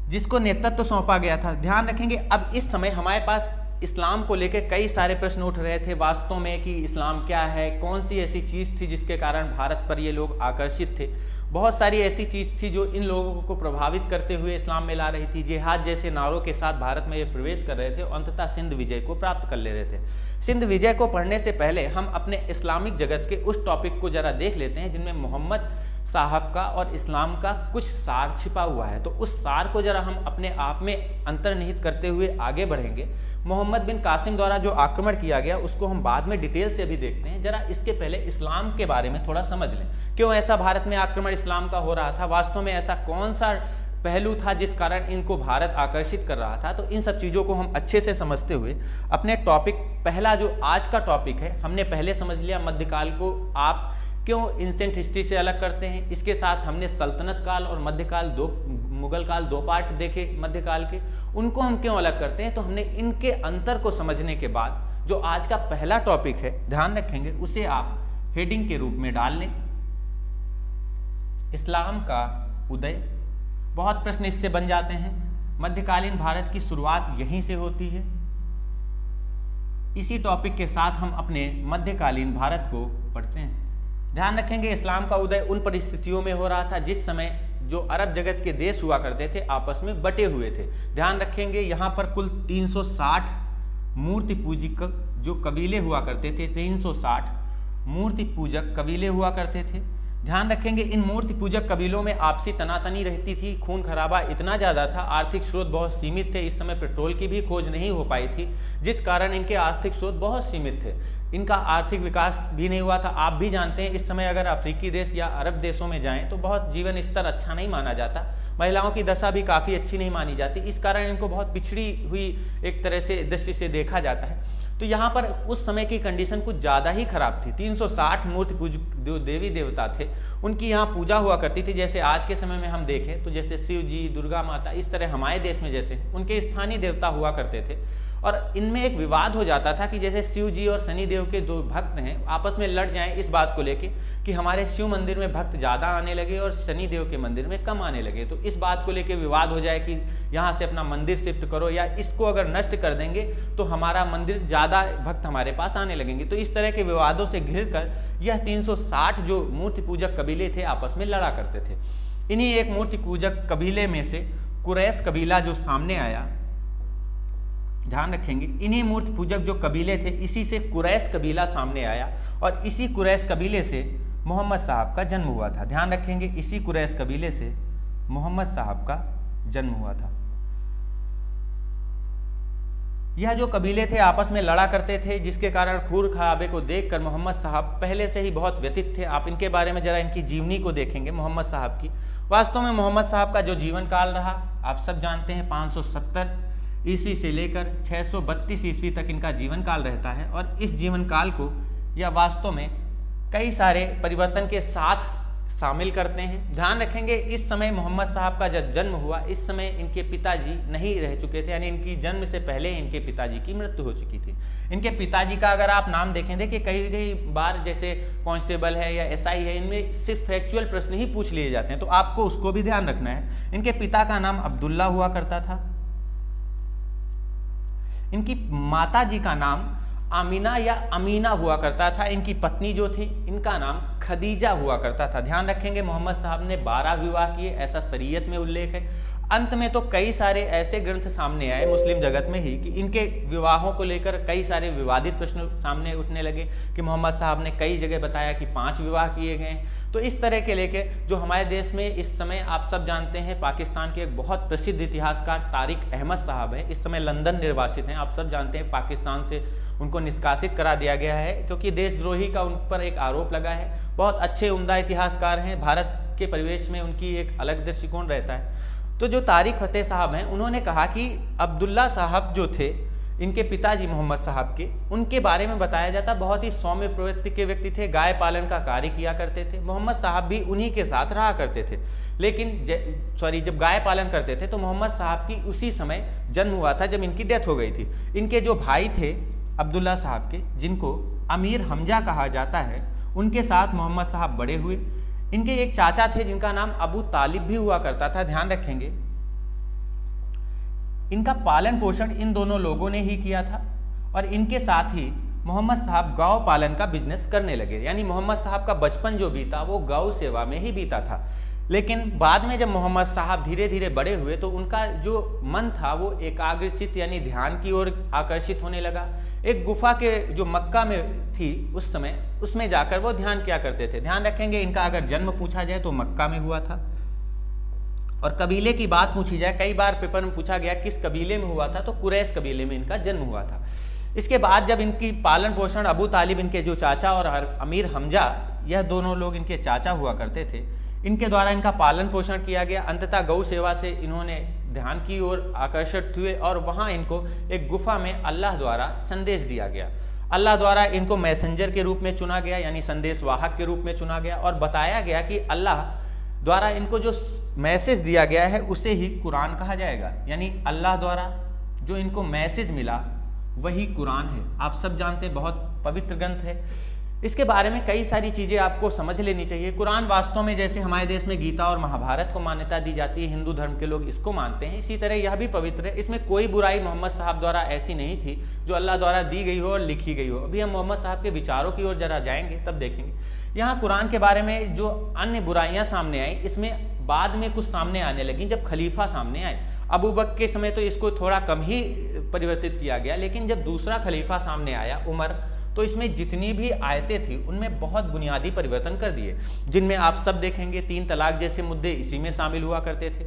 Speaker 1: जिसको नेतृत्व सौंपा गया था। ध्यान रखेंगे अब इस समय हमारे पास इस्लाम को लेकर कई सारे प्रश्न उठ रहे थे वास्तव में कि इस्लाम क्या है, कौन सी ऐसी चीज़ थी जिसके कारण भारत पर ये लोग आकर्षित थे। बहुत सारी ऐसी चीज़ थी जो इन लोगों को प्रभावित करते हुए इस्लाम में ला रही थी। जिहाद जैसे नारों के साथ भारत में ये प्रवेश कर रहे थे और अंततः सिंध विजय को प्राप्त कर ले रहे थे। सिंध विजय को पढ़ने से पहले हम अपने इस्लामिक जगत के उस टॉपिक को जरा देख लेते हैं जिनमें मोहम्मद साहब का और इस्लाम का कुछ सार छिपा हुआ है। तो उस सार को जरा हम अपने आप में अंतर्निहित करते हुए आगे बढ़ेंगे। मोहम्मद बिन कासिम द्वारा जो आक्रमण किया गया उसको हम बाद में डिटेल से अभी देखते हैं। जरा इसके पहले इस्लाम के बारे में थोड़ा समझ लें, क्यों ऐसा भारत में आक्रमण इस्लाम का हो रहा था, वास्तव में ऐसा कौन सा पहलू था जिस कारण इनको भारत आकर्षित कर रहा था। तो इन सब चीज़ों को हम अच्छे से समझते हुए अपने टॉपिक पहला जो आज का टॉपिक है हमने पहले समझ लिया मध्यकाल को आप क्यों एंशिएंट हिस्ट्री से अलग करते हैं। इसके साथ हमने सल्तनत काल और मध्यकाल मुगल काल दो पार्ट देखे मध्यकाल के, उनको हम क्यों अलग करते हैं। तो हमने इनके अंतर को समझने के बाद जो आज का पहला टॉपिक है ध्यान रखेंगे उसे आप हेडिंग के रूप में डाल लें, इस्लाम का उदय। बहुत प्रश्न इससे बन जाते हैं। मध्यकालीन भारत की शुरुआत यहीं से होती है। इसी टॉपिक के साथ हम अपने मध्यकालीन भारत को पढ़ते हैं। ध्यान रखेंगे इस्लाम का उदय उन परिस्थितियों में हो रहा था जिस समय जो अरब जगत के देश हुआ करते थे आपस में बटे हुए थे। ध्यान रखेंगे यहाँ पर कुल 360 मूर्ति पूजक जो कबीले हुआ करते थे, 360 मूर्ति पूजक कबीले हुआ करते थे। ध्यान रखेंगे इन मूर्ति पूजक कबीलों में आपसी तनातनी रहती थी, खून खराबा इतना ज़्यादा था, आर्थिक स्रोत बहुत सीमित थे। इस समय पेट्रोल की भी खोज नहीं हो पाई थी जिस कारण इनके आर्थिक स्रोत बहुत सीमित थे, इनका आर्थिक विकास भी नहीं हुआ था। आप भी जानते हैं इस समय अगर अफ्रीकी देश या अरब देशों में जाएं तो बहुत जीवन स्तर अच्छा नहीं माना जाता, महिलाओं की दशा भी काफ़ी अच्छी नहीं मानी जाती। इस कारण इनको बहुत पिछड़ी हुई एक तरह से दृष्टि से देखा जाता है। तो यहाँ पर उस समय की कंडीशन कुछ ज़्यादा ही खराब थी। 360 मूर्ति पूजक जो देवी देवता थे उनकी यहाँ पूजा हुआ करती थी। जैसे आज के समय में हम देखें तो जैसे शिव जी, दुर्गा माता, इस तरह हमारे देश में जैसे उनके स्थानीय देवता हुआ करते थे। और इनमें एक विवाद हो जाता था कि जैसे शिव जी और शनि देव के दो भक्त हैं आपस में लड़ जाएं इस बात को लेके कि हमारे शिव मंदिर में भक्त ज़्यादा आने लगे और शनि देव के मंदिर में कम आने लगे। तो इस बात को लेके विवाद हो जाए कि यहाँ से अपना मंदिर शिफ्ट करो या इसको अगर नष्ट कर देंगे तो हमारा मंदिर ज़्यादा भक्त हमारे पास आने लगेंगे। तो इस तरह के विवादों से घिर कर यह 360 जो मूर्ति पूजक कबीले थे आपस में लड़ा करते थे। इन्हीं एक मूर्ति पूजक कबीले में से कुरैश कबीला जो सामने आया, ध्यान रखेंगे इन्हीं मूर्ति पूजक जो कबीले थे इसी से कुरैश कबीला सामने आया और इसी कुरैश कबीले से मोहम्मद साहब का जन्म हुआ था। ध्यान रखेंगे इसी कुरैश कबीले से मोहम्मद साहब का जन्म हुआ था। यह जो कबीले थे आपस में लड़ा करते थे जिसके कारण खून खराबे को देखकर मोहम्मद साहब पहले से ही बहुत व्यथित थे। आप इनके बारे में जरा इनकी जीवनी को देखेंगे मोहम्मद साहब की, वास्तव में मोहम्मद साहब का जो जीवन काल रहा आप सब जानते हैं, 570 ईस्वी से लेकर 632 ईस्वी तक इनका जीवन काल रहता है। और इस जीवन काल को यह वास्तव में कई सारे परिवर्तन के साथ शामिल करते हैं। ध्यान रखेंगे, इस समय मोहम्मद साहब का जब जन्म हुआ, इस समय इनके पिताजी नहीं रह चुके थे, यानी इनकी जन्म से पहले इनके पिताजी की मृत्यु हो चुकी थी। इनके पिताजी का अगर आप नाम देखें, देखिए कई बार जैसे कांस्टेबल है या एसआई है, इनमें सिर्फ फैक्चुअल प्रश्न ही पूछ लिए जाते हैं, तो आपको उसको भी ध्यान रखना है। इनके पिता का नाम अब्दुल्ला हुआ करता था। इनकी माता जी का नाम आमीना या अमीना हुआ करता था। इनकी पत्नी जो थी इनका नाम खदीजा हुआ करता था। ध्यान रखेंगे, मोहम्मद साहब ने 12 विवाह किए, ऐसा शरीयत में उल्लेख है। अंत में तो कई सारे ऐसे ग्रंथ सामने आए मुस्लिम जगत में ही कि इनके विवाहों को लेकर कई सारे विवादित प्रश्न सामने उठने लगे कि मोहम्मद साहब ने कई जगह बताया कि 5 विवाह किए गए। तो इस तरह के लेके जो हमारे देश में इस समय आप सब जानते हैं, पाकिस्तान के एक बहुत प्रसिद्ध इतिहासकार तारिक अहमद साहब हैं, इस समय लंदन निर्वासित हैं। आप सब जानते हैं पाकिस्तान से उनको निष्कासित करा दिया गया है क्योंकि देशद्रोही का उन पर एक आरोप लगा है। बहुत अच्छे उम्दा इतिहासकार हैं, भारत के परिवेश में उनकी एक अलग दृष्टिकोण रहता है। तो जो तारिक फतेह साहब हैं, उन्होंने कहा कि अब्दुल्ला साहब जो थे, इनके पिताजी मोहम्मद साहब के, उनके बारे में बताया जाता बहुत ही सौम्य प्रवृत्ति के व्यक्ति थे, गाय पालन का कार्य किया करते थे। मोहम्मद साहब भी उन्हीं के साथ रहा करते थे, लेकिन जब गाय पालन करते थे तो मोहम्मद साहब की उसी समय जन्म हुआ था जब इनकी डेथ हो गई थी। इनके जो भाई थे अब्दुल्ला साहब के, जिनको अमीर हमजा कहा जाता है, उनके साथ मोहम्मद साहब बड़े हुए। इनके एक चाचा थे जिनका नाम अबू तालिब भी हुआ करता था। ध्यान रखेंगे, इनका पालन पोषण इन दोनों लोगों ने ही किया था और इनके साथ ही मोहम्मद साहब गौ पालन का बिजनेस करने लगे। यानी मोहम्मद साहब का बचपन जो बीता वो गौ सेवा में ही बीता था। लेकिन बाद में जब मोहम्मद साहब धीरे धीरे बड़े हुए तो उनका जो मन था वो एकाग्रचित यानी ध्यान की ओर आकर्षित होने लगा। एक गुफा के जो मक्का में थी उस समय, उसमें जाकर वो ध्यान किया करते थे। ध्यान रखेंगे, इनका अगर जन्म पूछा जाए तो मक्का में हुआ था। और कबीले की बात पूछी जाए, कई बार पेपर में पूछा गया किस कबीले में हुआ था, तो कुरैश कबीले में इनका जन्म हुआ था। इसके बाद जब इनकी पालन पोषण अबू तालिब, इनके जो चाचा, और अमीर हमजा, यह दोनों लोग इनके चाचा हुआ करते थे, इनके द्वारा इनका पालन पोषण किया गया। अंततः गौ सेवा से इन्होंने ध्यान की ओर आकर्षित हुए और वहाँ इनको एक गुफा में अल्लाह द्वारा संदेश दिया गया। अल्लाह द्वारा इनको मैसेंजर के रूप में चुना गया, यानी संदेशवाहक के रूप में चुना गया और बताया गया कि अल्लाह द्वारा इनको जो मैसेज दिया गया है उसे ही कुरान कहा जाएगा। यानी अल्लाह द्वारा जो इनको मैसेज मिला वही कुरान है। आप सब जानते हैं बहुत पवित्र ग्रंथ है। इसके बारे में कई सारी चीज़ें आपको समझ लेनी चाहिए। कुरान वास्तव में जैसे हमारे देश में गीता और महाभारत को मान्यता दी जाती है, हिंदू धर्म के लोग इसको मानते हैं, इसी तरह यह भी पवित्र है। इसमें कोई बुराई मोहम्मद साहब द्वारा ऐसी नहीं थी जो अल्लाह द्वारा दी गई हो और लिखी गई हो। अभी हम मोहम्मद साहब के विचारों की ओर जरा जाएंगे तब देखेंगे। यहाँ कुरान के बारे में जो अन्य बुराइयाँ सामने आई, इसमें बाद में कुछ सामने आने लगी जब खलीफा सामने आए। अबू बकर के समय तो इसको थोड़ा कम ही परिवर्तित किया गया, लेकिन जब दूसरा खलीफा सामने आया उमर, तो इसमें जितनी भी आयतें थी उनमें बहुत बुनियादी परिवर्तन कर दिए, जिनमें आप सब देखेंगे 3 तलाक जैसे मुद्दे इसी में शामिल हुआ करते थे।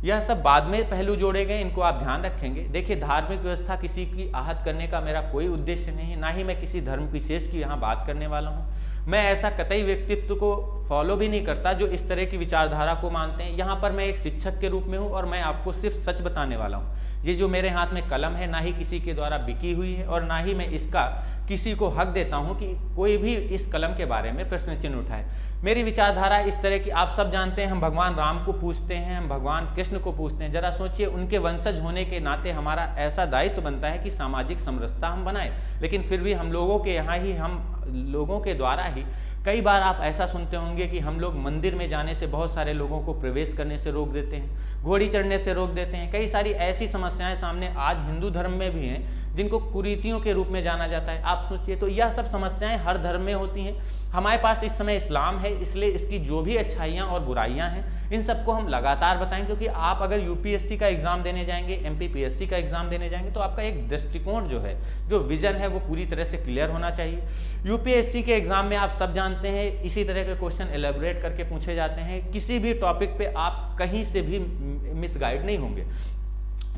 Speaker 1: यह सब बाद में पहलू जोड़े गए, इनको आप ध्यान रखेंगे। देखिए, धार्मिक व्यवस्था किसी की आहत करने का मेरा कोई उद्देश्य नहीं है, ना ही मैं किसी धर्म विशेष की यहाँ बात करने वाला हूँ। मैं ऐसा कतई व्यक्तित्व को फॉलो भी नहीं करता जो इस तरह की विचारधारा को मानते हैं। यहाँ पर मैं एक शिक्षक के रूप में हूँ और मैं आपको सिर्फ सच बताने वाला हूँ। ये जो मेरे हाथ में कलम है ना ही किसी के द्वारा बिकी हुई है और ना ही मैं इसका किसी को हक देता हूँ कि कोई भी इस कलम के बारे में प्रश्न चिन्ह उठाए। मेरी विचारधारा इस तरह की, आप सब जानते हैं हम भगवान राम को पूछते हैं, हम भगवान कृष्ण को पूछते हैं। जरा सोचिए, उनके वंशज होने के नाते हमारा ऐसा दायित्व बनता है कि सामाजिक समरसता हम बनाएं, लेकिन फिर भी हम लोगों के यहाँ ही, हम लोगों के द्वारा ही कई बार आप ऐसा सुनते होंगे कि हम लोग मंदिर में जाने से बहुत सारे लोगों को प्रवेश करने से रोक देते हैं, घोड़ी चढ़ने से रोक देते हैं। कई सारी ऐसी समस्याएं सामने आज हिंदू धर्म में भी हैं जिनको कुरीतियों के रूप में जाना जाता है। आप सोचिए, तो यह सब समस्याएं हर धर्म में होती हैं। हमारे पास इस समय इस्लाम है, इसलिए इसकी जो भी अच्छाइयाँ और बुराइयाँ हैं इन सबको हम लगातार बताएं, क्योंकि आप अगर यूपीएससी का एग्जाम देने जाएंगे, एमपीपीएससी का एग्जाम देने जाएंगे, तो आपका एक दृष्टिकोण जो है, जो विजन है, वो पूरी तरह से क्लियर होना चाहिए। यूपीएससी के एग्जाम में आप सब जानते हैं इसी तरह के क्वेश्चन एलेबोरेट करके पूछे जाते हैं। किसी भी टॉपिक पे आप कहीं से भी मिसगाइड नहीं होंगे।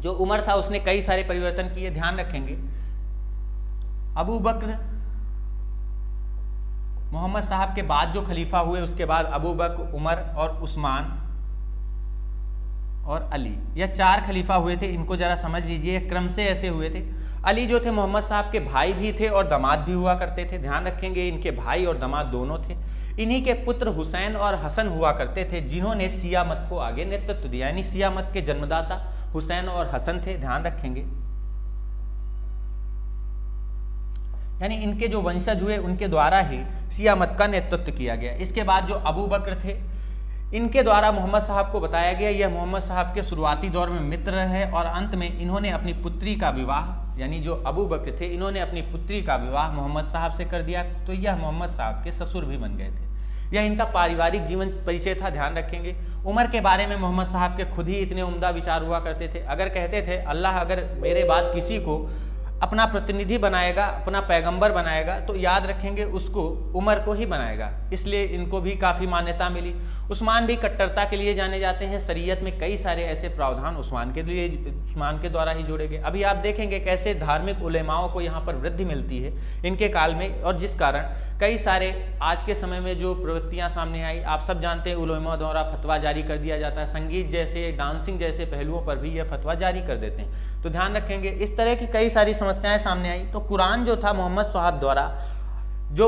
Speaker 1: जो उमर था उसने कई सारे परिवर्तन किए। ध्यान रखेंगे, अबू बकर मोहम्मद साहब के बाद जो खलीफा हुए, उसके बाद अबू बकर, उमर और उस्मान, और अली, यह 4 खलीफा हुए थे। इनको जरा समझ लीजिए, क्रम से ऐसे हुए थे। अली जो थे मोहम्मद साहब के भाई भी थे और दामाद भी हुआ करते थे। ध्यान रखेंगे, इनके भाई और दामाद दोनों थे। इन्हीं के पुत्र हुसैन और हसन हुआ करते थे, जिन्होंने शिया मत को आगे नेतृत्व दिया। यानी शिया मत के जन्मदाता हुसैन और हसन थे, ध्यान रखेंगे। यानी इनके जो वंशज हुए उनके द्वारा ही शिया मत का नेतृत्व किया गया। इसके बाद जो अबू बकर थे, इनके द्वारा मोहम्मद साहब को बताया गया, यह मोहम्मद साहब के शुरुआती दौर में मित्र रहे और अंत में इन्होंने अपनी पुत्री का विवाह, यानी जो अबू बकर थे, इन्होंने अपनी पुत्री का विवाह मोहम्मद साहब से कर दिया, तो यह मोहम्मद साहब के ससुर भी बन गए थे। यह इनका पारिवारिक जीवन परिचय था। ध्यान रखेंगे, उमर के बारे में मोहम्मद साहब के खुद ही इतने उम्दा विचार हुआ करते थे। अगर कहते थे अल्लाह अगर मेरे बाद किसी को अपना प्रतिनिधि बनाएगा, अपना पैगंबर बनाएगा, तो याद रखेंगे उसको उमर को ही बनाएगा। इसलिए इनको भी काफ़ी मान्यता मिली। उस्मान भी कट्टरता के लिए जाने जाते हैं। शरीयत में कई सारे ऐसे प्रावधान उस्मान के द्वारा ही जोड़े गए। अभी आप देखेंगे कैसे धार्मिक उलेमाओं को यहाँ पर वृद्धि मिलती है इनके काल में, और जिस कारण कई सारे आज के समय में जो प्रवृत्तियाँ सामने आई, आप सब जानते हैं उलेमा द्वारा फतवा जारी कर दिया जाता है। संगीत जैसे, डांसिंग जैसे पहलुओं पर भी यह फतवा जारी कर देते हैं। तो ध्यान रखेंगे, इस तरह की कई सारी समस्याएं सामने आई। तो कुरान जो था मोहम्मद साहब द्वारा जो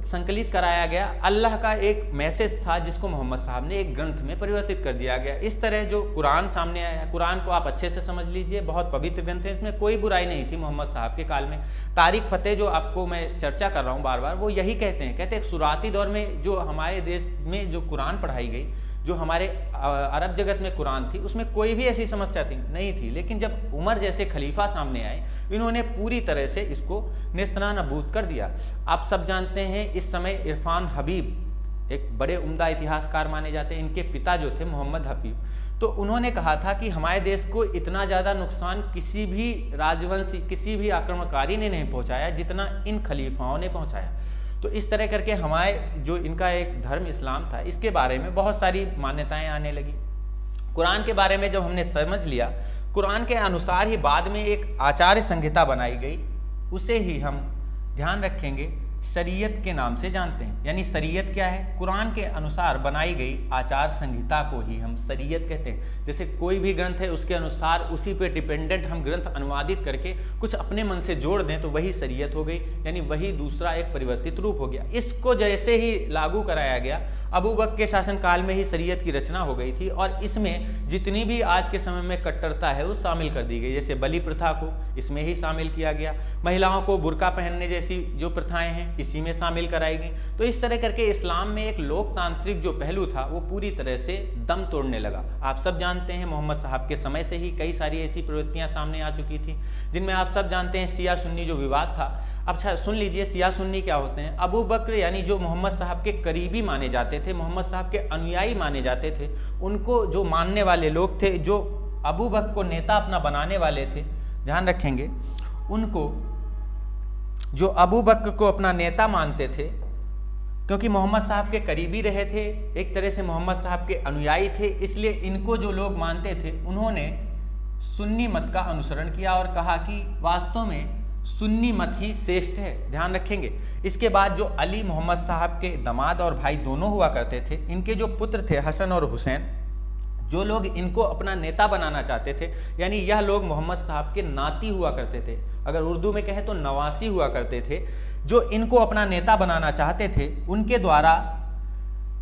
Speaker 1: संकलित कराया गया, अल्लाह का एक मैसेज था जिसको मोहम्मद साहब ने एक ग्रंथ में परिवर्तित कर दिया गया। इस तरह जो कुरान सामने आया, कुरान को आप अच्छे से समझ लीजिए, बहुत पवित्र ग्रंथ है, इसमें कोई बुराई नहीं थी मोहम्मद साहब के काल में। तारिक फतेह जो आपको मैं चर्चा कर रहा हूँ बार बार, वो यही कहते हैं शुरुआती दौर में जो हमारे देश में जो कुरान पढ़ाई गई, जो हमारे अरब जगत में कुरान थी, उसमें कोई भी ऐसी समस्या नहीं थी। लेकिन जब उमर जैसे खलीफा सामने आए, इन्होंने पूरी तरह से इसको नेस्तनाबूद कर दिया। आप सब जानते हैं इस समय इरफान हबीब एक बड़े उम्दा इतिहासकार माने जाते हैं। इनके पिता जो थे मोहम्मद हबीब, तो उन्होंने कहा था कि हमारे देश को इतना ज़्यादा नुकसान किसी भी राजवंशी, किसी भी आक्रमणकारी ने नहीं पहुँचाया जितना इन खलीफाओं ने पहुँचाया। तो इस तरह करके हमारे जो इनका एक धर्म इस्लाम था, इसके बारे में बहुत सारी मान्यताएं आने लगी। कुरान के बारे में जब हमने समझ लिया, कुरान के अनुसार ही बाद में एक आचार्य संहिता बनाई गई, उसे ही हम ध्यान रखेंगे शरीयत के नाम से जानते हैं। यानी शरीयत क्या है? कुरान के अनुसार बनाई गई आचार संहिता को ही हम शरीयत कहते हैं। जैसे कोई भी ग्रंथ है, उसके अनुसार उसी पे डिपेंडेंट हम ग्रंथ अनुवादित करके कुछ अपने मन से जोड़ दें तो वही शरीयत हो गई, यानी वही दूसरा एक परिवर्तित रूप हो गया। इसको जैसे ही लागू कराया गया, अबू बकर के शासनकाल में ही शरीयत की रचना हो गई थी और इसमें जितनी भी आज के समय में कट्टरता है वो शामिल कर दी गई। जैसे बलि प्रथा को इसमें ही शामिल किया गया, महिलाओं को बुर्का पहनने जैसी जो प्रथाएं हैं इसी में शामिल कराई गई। तो इस तरह करके इस्लाम में एक लोकतांत्रिक जो पहलू था वो पूरी तरह से दम तोड़ने लगा। आप सब जानते हैं मोहम्मद साहब के समय से ही कई सारी ऐसी प्रवृत्तियां सामने आ चुकी थी, जिनमें आप सब जानते हैं शिया सुन्नी जो विवाद था। अच्छा सुन लीजिए, शिया सुन्नी क्या होते हैं? अबू बकर यानी जो मोहम्मद साहब के करीबी माने जाते थे, मोहम्मद साहब के अनुयायी माने जाते थे, उनको जो मानने वाले लोग थे, जो अबू बकर को नेता अपना बनाने वाले थे, ध्यान रखेंगे, उनको जो अबू बकर को अपना नेता मानते थे, क्योंकि मोहम्मद साहब के करीबी रहे थे, एक तरह से मोहम्मद साहब के अनुयायी थे, इसलिए इनको जो लोग मानते थे उन्होंने सुन्नी मत का अनुसरण किया और कहा कि वास्तव में सुन्नी मत ही श्रेष्ठ है। ध्यान रखेंगे। इसके बाद जो अली मोहम्मद साहब के दामाद और भाई दोनों हुआ करते थे, इनके जो पुत्र थे हसन और हुसैन, जो लोग इनको अपना नेता बनाना चाहते थे, यानी यह लोग मोहम्मद साहब के नाती हुआ करते थे, अगर उर्दू में कहें तो नवासी हुआ करते थे, जो इनको अपना नेता बनाना चाहते थे, उनके द्वारा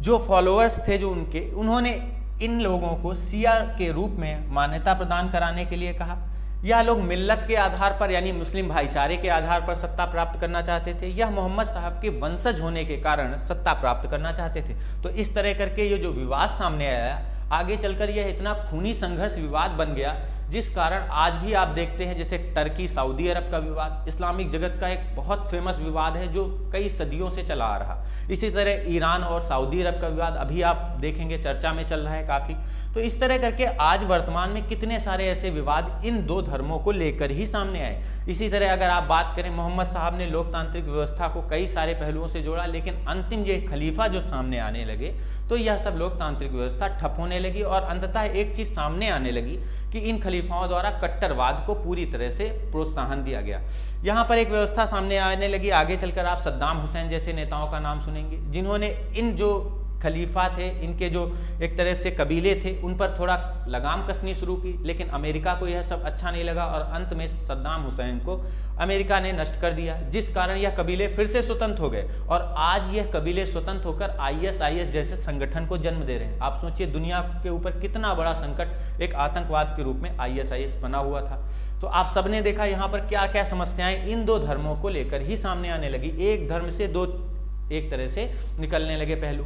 Speaker 1: जो फॉलोअर्स थे जो उनके, उन्होंने इन लोगों को शिया के रूप में मान्यता प्रदान कराने के लिए कहा। यह लोग मिल्लत के आधार पर यानी मुस्लिम भाईचारे के आधार पर सत्ता प्राप्त करना चाहते थे। यह मोहम्मद साहब के वंशज होने के कारण सत्ता प्राप्त करना चाहते थे। तो इस तरह करके ये जो विवाद सामने आया, आगे चलकर यह इतना खूनी संघर्ष विवाद बन गया, जिस कारण आज भी आप देखते हैं जैसे टर्की सऊदी अरब का विवाद इस्लामिक जगत का एक बहुत फेमस विवाद है जो कई सदियों से चला आ रहा। इसी तरह ईरान और सऊदी अरब का विवाद अभी आप देखेंगे चर्चा में चल रहा है काफ़ी। तो इस तरह करके आज वर्तमान में कितने सारे ऐसे विवाद इन दो धर्मों को लेकर ही सामने आए। इसी तरह अगर आप बात करें, मोहम्मद साहब ने लोकतांत्रिक व्यवस्था को कई सारे पहलुओं से जोड़ा, लेकिन अंतिम ये खलीफा जो सामने आने लगे तो यह सब लोकतांत्रिक व्यवस्था ठप होने लगी और अंततः एक चीज़ सामने आने लगी कि इन खलीफाओं द्वारा कट्टरवाद को पूरी तरह से प्रोत्साहन दिया गया। यहाँ पर एक व्यवस्था सामने आने लगी। आगे चलकर आप सद्दाम हुसैन जैसे नेताओं का नाम सुनेंगे, जिन्होंने इन जो खलीफा थे, इनके जो एक तरह से कबीले थे, उन पर थोड़ा लगाम कसनी शुरू की, लेकिन अमेरिका को यह सब अच्छा नहीं लगा और अंत में सद्दाम हुसैन को अमेरिका ने नष्ट कर दिया, जिस कारण यह कबीले फिर से स्वतंत्र हो गए और आज यह कबीले स्वतंत्र होकर ISIS जैसे संगठन को जन्म दे रहे हैं। आप सोचिए दुनिया के ऊपर कितना बड़ा संकट एक आतंकवाद के रूप में ISIS बना हुआ था। तो आप सबने देखा यहाँ पर क्या क्या समस्याएं इन दो धर्मों को लेकर ही सामने आने लगी, एक धर्म से दो एक तरह से निकलने लगे पहलू।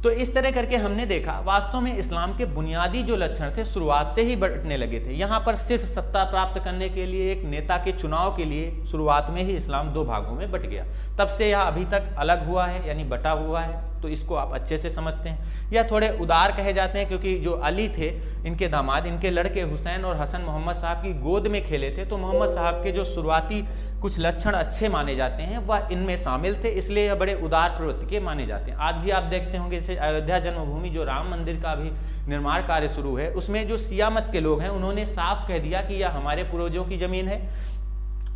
Speaker 1: तो इस तरह करके हमने देखा वास्तव में इस्लाम के बुनियादी जो लक्षण थे शुरुआत से ही बंटने लगे थे। यहाँ पर सिर्फ सत्ता प्राप्त करने के लिए एक नेता के चुनाव के लिए शुरुआत में ही इस्लाम दो भागों में बट गया, तब से यह अभी तक अलग हुआ है, यानी बटा हुआ है। तो इसको आप अच्छे से समझते हैं। यह थोड़े उदार कहे जाते हैं क्योंकि जो अली थे इनके दामाद, इनके लड़के हुसैन और हसन मोहम्मद साहब की गोद में खेले थे, तो मोहम्मद साहब के जो शुरुआती कुछ लक्षण अच्छे माने जाते हैं वह इनमें शामिल थे, इसलिए यह बड़े उदार प्रवृत्ति के माने जाते हैं। आज भी आप देखते होंगे जैसे अयोध्या जन्मभूमि जो राम मंदिर का भी निर्माण कार्य शुरू है, उसमें जो सिया मत के लोग हैं उन्होंने साफ कह दिया कि यह हमारे पूर्वजों की जमीन है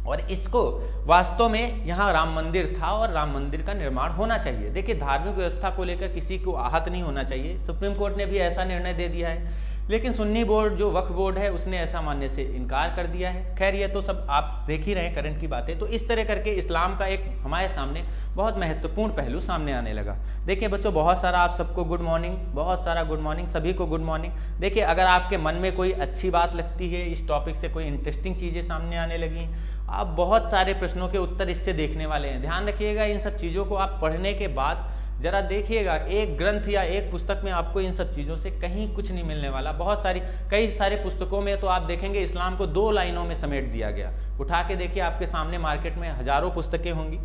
Speaker 1: और इसको वास्तव में यहाँ राम मंदिर था और राम मंदिर का निर्माण होना चाहिए। देखिए धार्मिक व्यवस्था को लेकर किसी को आहत नहीं होना चाहिए, सुप्रीम कोर्ट ने भी ऐसा निर्णय दे दिया है, लेकिन सुन्नी बोर्ड जो वक्फ बोर्ड है उसने ऐसा मानने से इनकार कर दिया है। खैर ये तो सब आप देख ही रहे हैं करंट की बातें। तो इस तरह करके इस्लाम का एक हमारे सामने बहुत महत्वपूर्ण पहलू सामने आने लगा। देखिए बच्चों बहुत सारा आप सबको गुड मॉर्निंग, बहुत सारा गुड मॉर्निंग, सभी को गुड मॉर्निंग। देखिए अगर आपके मन में कोई अच्छी बात लगती है, इस टॉपिक से कोई इंटरेस्टिंग चीज़ें सामने आने लगी, आप बहुत सारे प्रश्नों के उत्तर इससे देखने वाले हैं। ध्यान रखिएगा इन सब चीज़ों को आप पढ़ने के बाद जरा देखिएगा, एक ग्रंथ या एक पुस्तक में आपको इन सब चीज़ों से कहीं कुछ नहीं मिलने वाला। बहुत सारी कई सारे पुस्तकों में तो आप देखेंगे इस्लाम को 2 लाइनों में समेट दिया गया। उठा के देखिए आपके सामने मार्केट में हजारों पुस्तकें होंगी,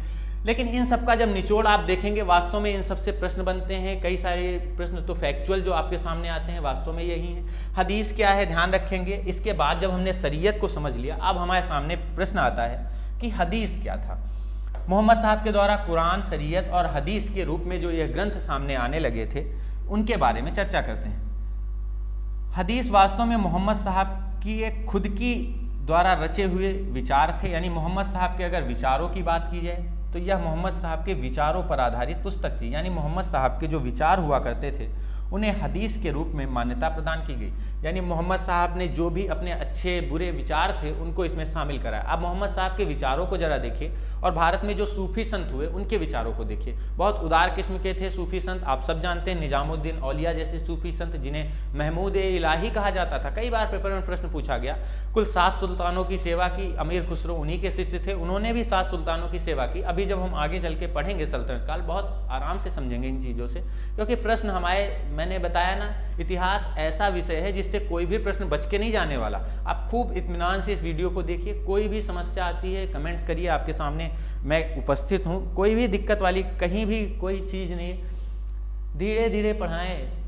Speaker 1: लेकिन इन सब का जब निचोड़ आप देखेंगे वास्तव में इन सबसे प्रश्न बनते हैं। कई सारे प्रश्न तो फैक्चुअल जो आपके सामने आते हैं वास्तव में यही है। हदीस क्या है ध्यान रखेंगे। इसके बाद जब हमने शरीयत को समझ लिया, अब हमारे सामने प्रश्न आता है कि हदीस क्या था। मोहम्मद साहब के द्वारा कुरान, शरीयत और हदीस के रूप में जो यह ग्रंथ सामने आने लगे थे उनके बारे में चर्चा करते हैं। हदीस वास्तव में मोहम्मद साहब की एक खुद की द्वारा रचे हुए विचार थे, यानी मोहम्मद साहब के अगर विचारों की बात की जाए तो यह मोहम्मद साहब के विचारों पर आधारित पुस्तक थी। यानी मोहम्मद साहब के जो विचार हुआ करते थे उन्हें हदीस के रूप में मान्यता प्रदान की गई। यानी मोहम्मद साहब ने जो भी अपने अच्छे बुरे विचार थे उनको इसमें शामिल कराया। अब मोहम्मद साहब के विचारों को जरा देखिए और भारत में जो सूफी संत हुए उनके विचारों को देखिए। बहुत उदार किस्म के थे सूफी संत, आप सब जानते हैं निजामुद्दीन औलिया जैसे सूफी संत जिन्हें महमूद ए इलाही कहा जाता था। कई बार पेपर में प्रश्न पूछा गया। कुल 7 सुल्तानों की सेवा की, अमीर खुसरो उन्हीं के शिष्य थे, उन्होंने भी 7 सुल्तानों की सेवा की। अभी जब हम आगे चल के पढ़ेंगे सल्तनत काल बहुत आराम से समझेंगे इन चीज़ों से, क्योंकि प्रश्न हमारे मैंने बताया ना इतिहास ऐसा विषय है जिससे कोई भी प्रश्न बच के नहीं जाने वाला। आप खूब इत्मीनान से इस वीडियो को देखिए। कोई भी समस्या आती है कमेंट्स करिए, आपके सामने मैं उपस्थित हूँ। कोई भी दिक्कत वाली कहीं भी कोई चीज़ नहीं। धीरे धीरे पढ़ाएं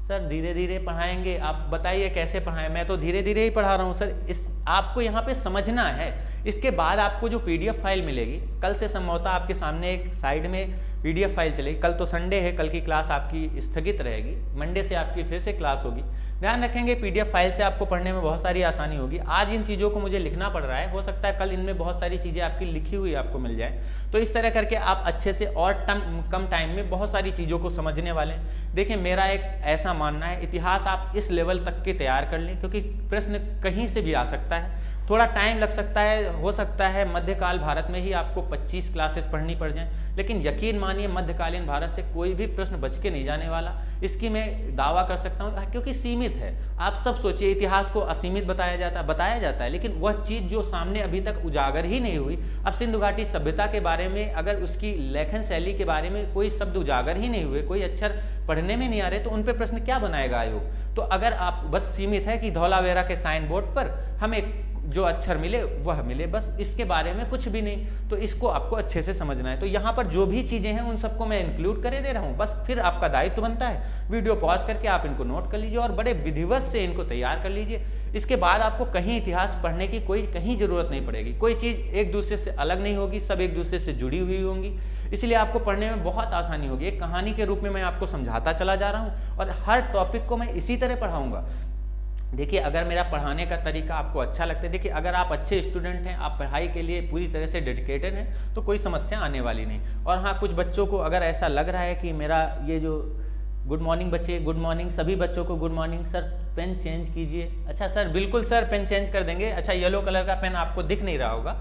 Speaker 1: सर, धीरे धीरे पढ़ाएंगे। आप बताइए कैसे पढ़ाएं। मैं तो धीरे धीरे ही पढ़ा रहा हूँ सर। इस आपको यहाँ पे समझना है। इसके बाद आपको जो PDF फाइल मिलेगी, कल से संभवतः आपके सामने एक साइड में PDF फाइल चलेगी। कल तो संडे है, कल की क्लास आपकी स्थगित रहेगी, मंडे से आपकी फिर से क्लास होगी। ध्यान रखेंगे PDF फाइल से आपको पढ़ने में बहुत सारी आसानी होगी। आज इन चीज़ों को मुझे लिखना पड़ रहा है, हो सकता है कल इनमें बहुत सारी चीज़ें आपकी लिखी हुई आपको मिल जाए। तो इस तरह करके आप अच्छे से और कम टाइम में बहुत सारी चीज़ों को समझने वाले हैं। देखिए मेरा एक ऐसा मानना है, इतिहास आप इस लेवल तक के तैयार कर लें, क्योंकि प्रश्न कहीं से भी आ सकता है। थोड़ा टाइम लग सकता है, हो सकता है मध्यकाल भारत में ही आपको 25 क्लासेस पढ़नी पड़ जाएं, लेकिन यकीन मानिए मध्यकालीन भारत से कोई भी प्रश्न बच के नहीं जाने वाला। इसकी मैं दावा कर सकता हूँ, क्योंकि सीमित है। आप सब सोचिए इतिहास को असीमित बताया जाता है, लेकिन वह चीज़ जो सामने अभी तक उजागर ही नहीं हुई। अब सिंधु घाटी सभ्यता के बारे में अगर उसकी लेखन शैली के बारे में कोई शब्द उजागर ही नहीं हुए, कोई अक्षर पढ़ने में नहीं आ रहे, तो उन पर प्रश्न क्या बनाएगा आयोग। तो अगर आप बस सीमित है कि धौलावेरा के साइन बोर्ड पर हमें जो अक्षर मिले वह मिले, बस इसके बारे में कुछ भी नहीं, तो इसको आपको अच्छे से समझना है। तो यहाँ पर जो भी चीज़ें हैं उन सबको मैं इंक्लूड करे दे रहा हूँ। बस फिर आपका दायित्व बनता है वीडियो पॉज करके आप इनको नोट कर लीजिए और बड़े विधिवत से इनको तैयार कर लीजिए। इसके बाद आपको कहीं इतिहास पढ़ने की कोई कहीं ज़रूरत नहीं पड़ेगी। कोई चीज़ एक दूसरे से अलग नहीं होगी, सब एक दूसरे से जुड़ी हुई होंगी, इसलिए आपको पढ़ने में बहुत आसानी होगी। एक कहानी के रूप में मैं आपको समझाता चला जा रहा हूँ और हर टॉपिक को मैं इसी तरह पढ़ाऊँगा। देखिए अगर मेरा पढ़ाने का तरीका आपको अच्छा लगता है, देखिए अगर आप अच्छे स्टूडेंट हैं, आप पढ़ाई के लिए पूरी तरह से डेडिकेटेड हैं, तो कोई समस्या आने वाली नहीं। और हाँ, कुछ बच्चों को अगर ऐसा लग रहा है कि मेरा ये जो गुड मॉर्निंग बच्चे, गुड मॉर्निंग सभी बच्चों को, good morning. Sir pen change कीजिए। अच्छा सर, बिल्कुल सर, पेन चेंज कर देंगे। अच्छा, येलो कलर का पेन आपको दिख नहीं रहा होगा,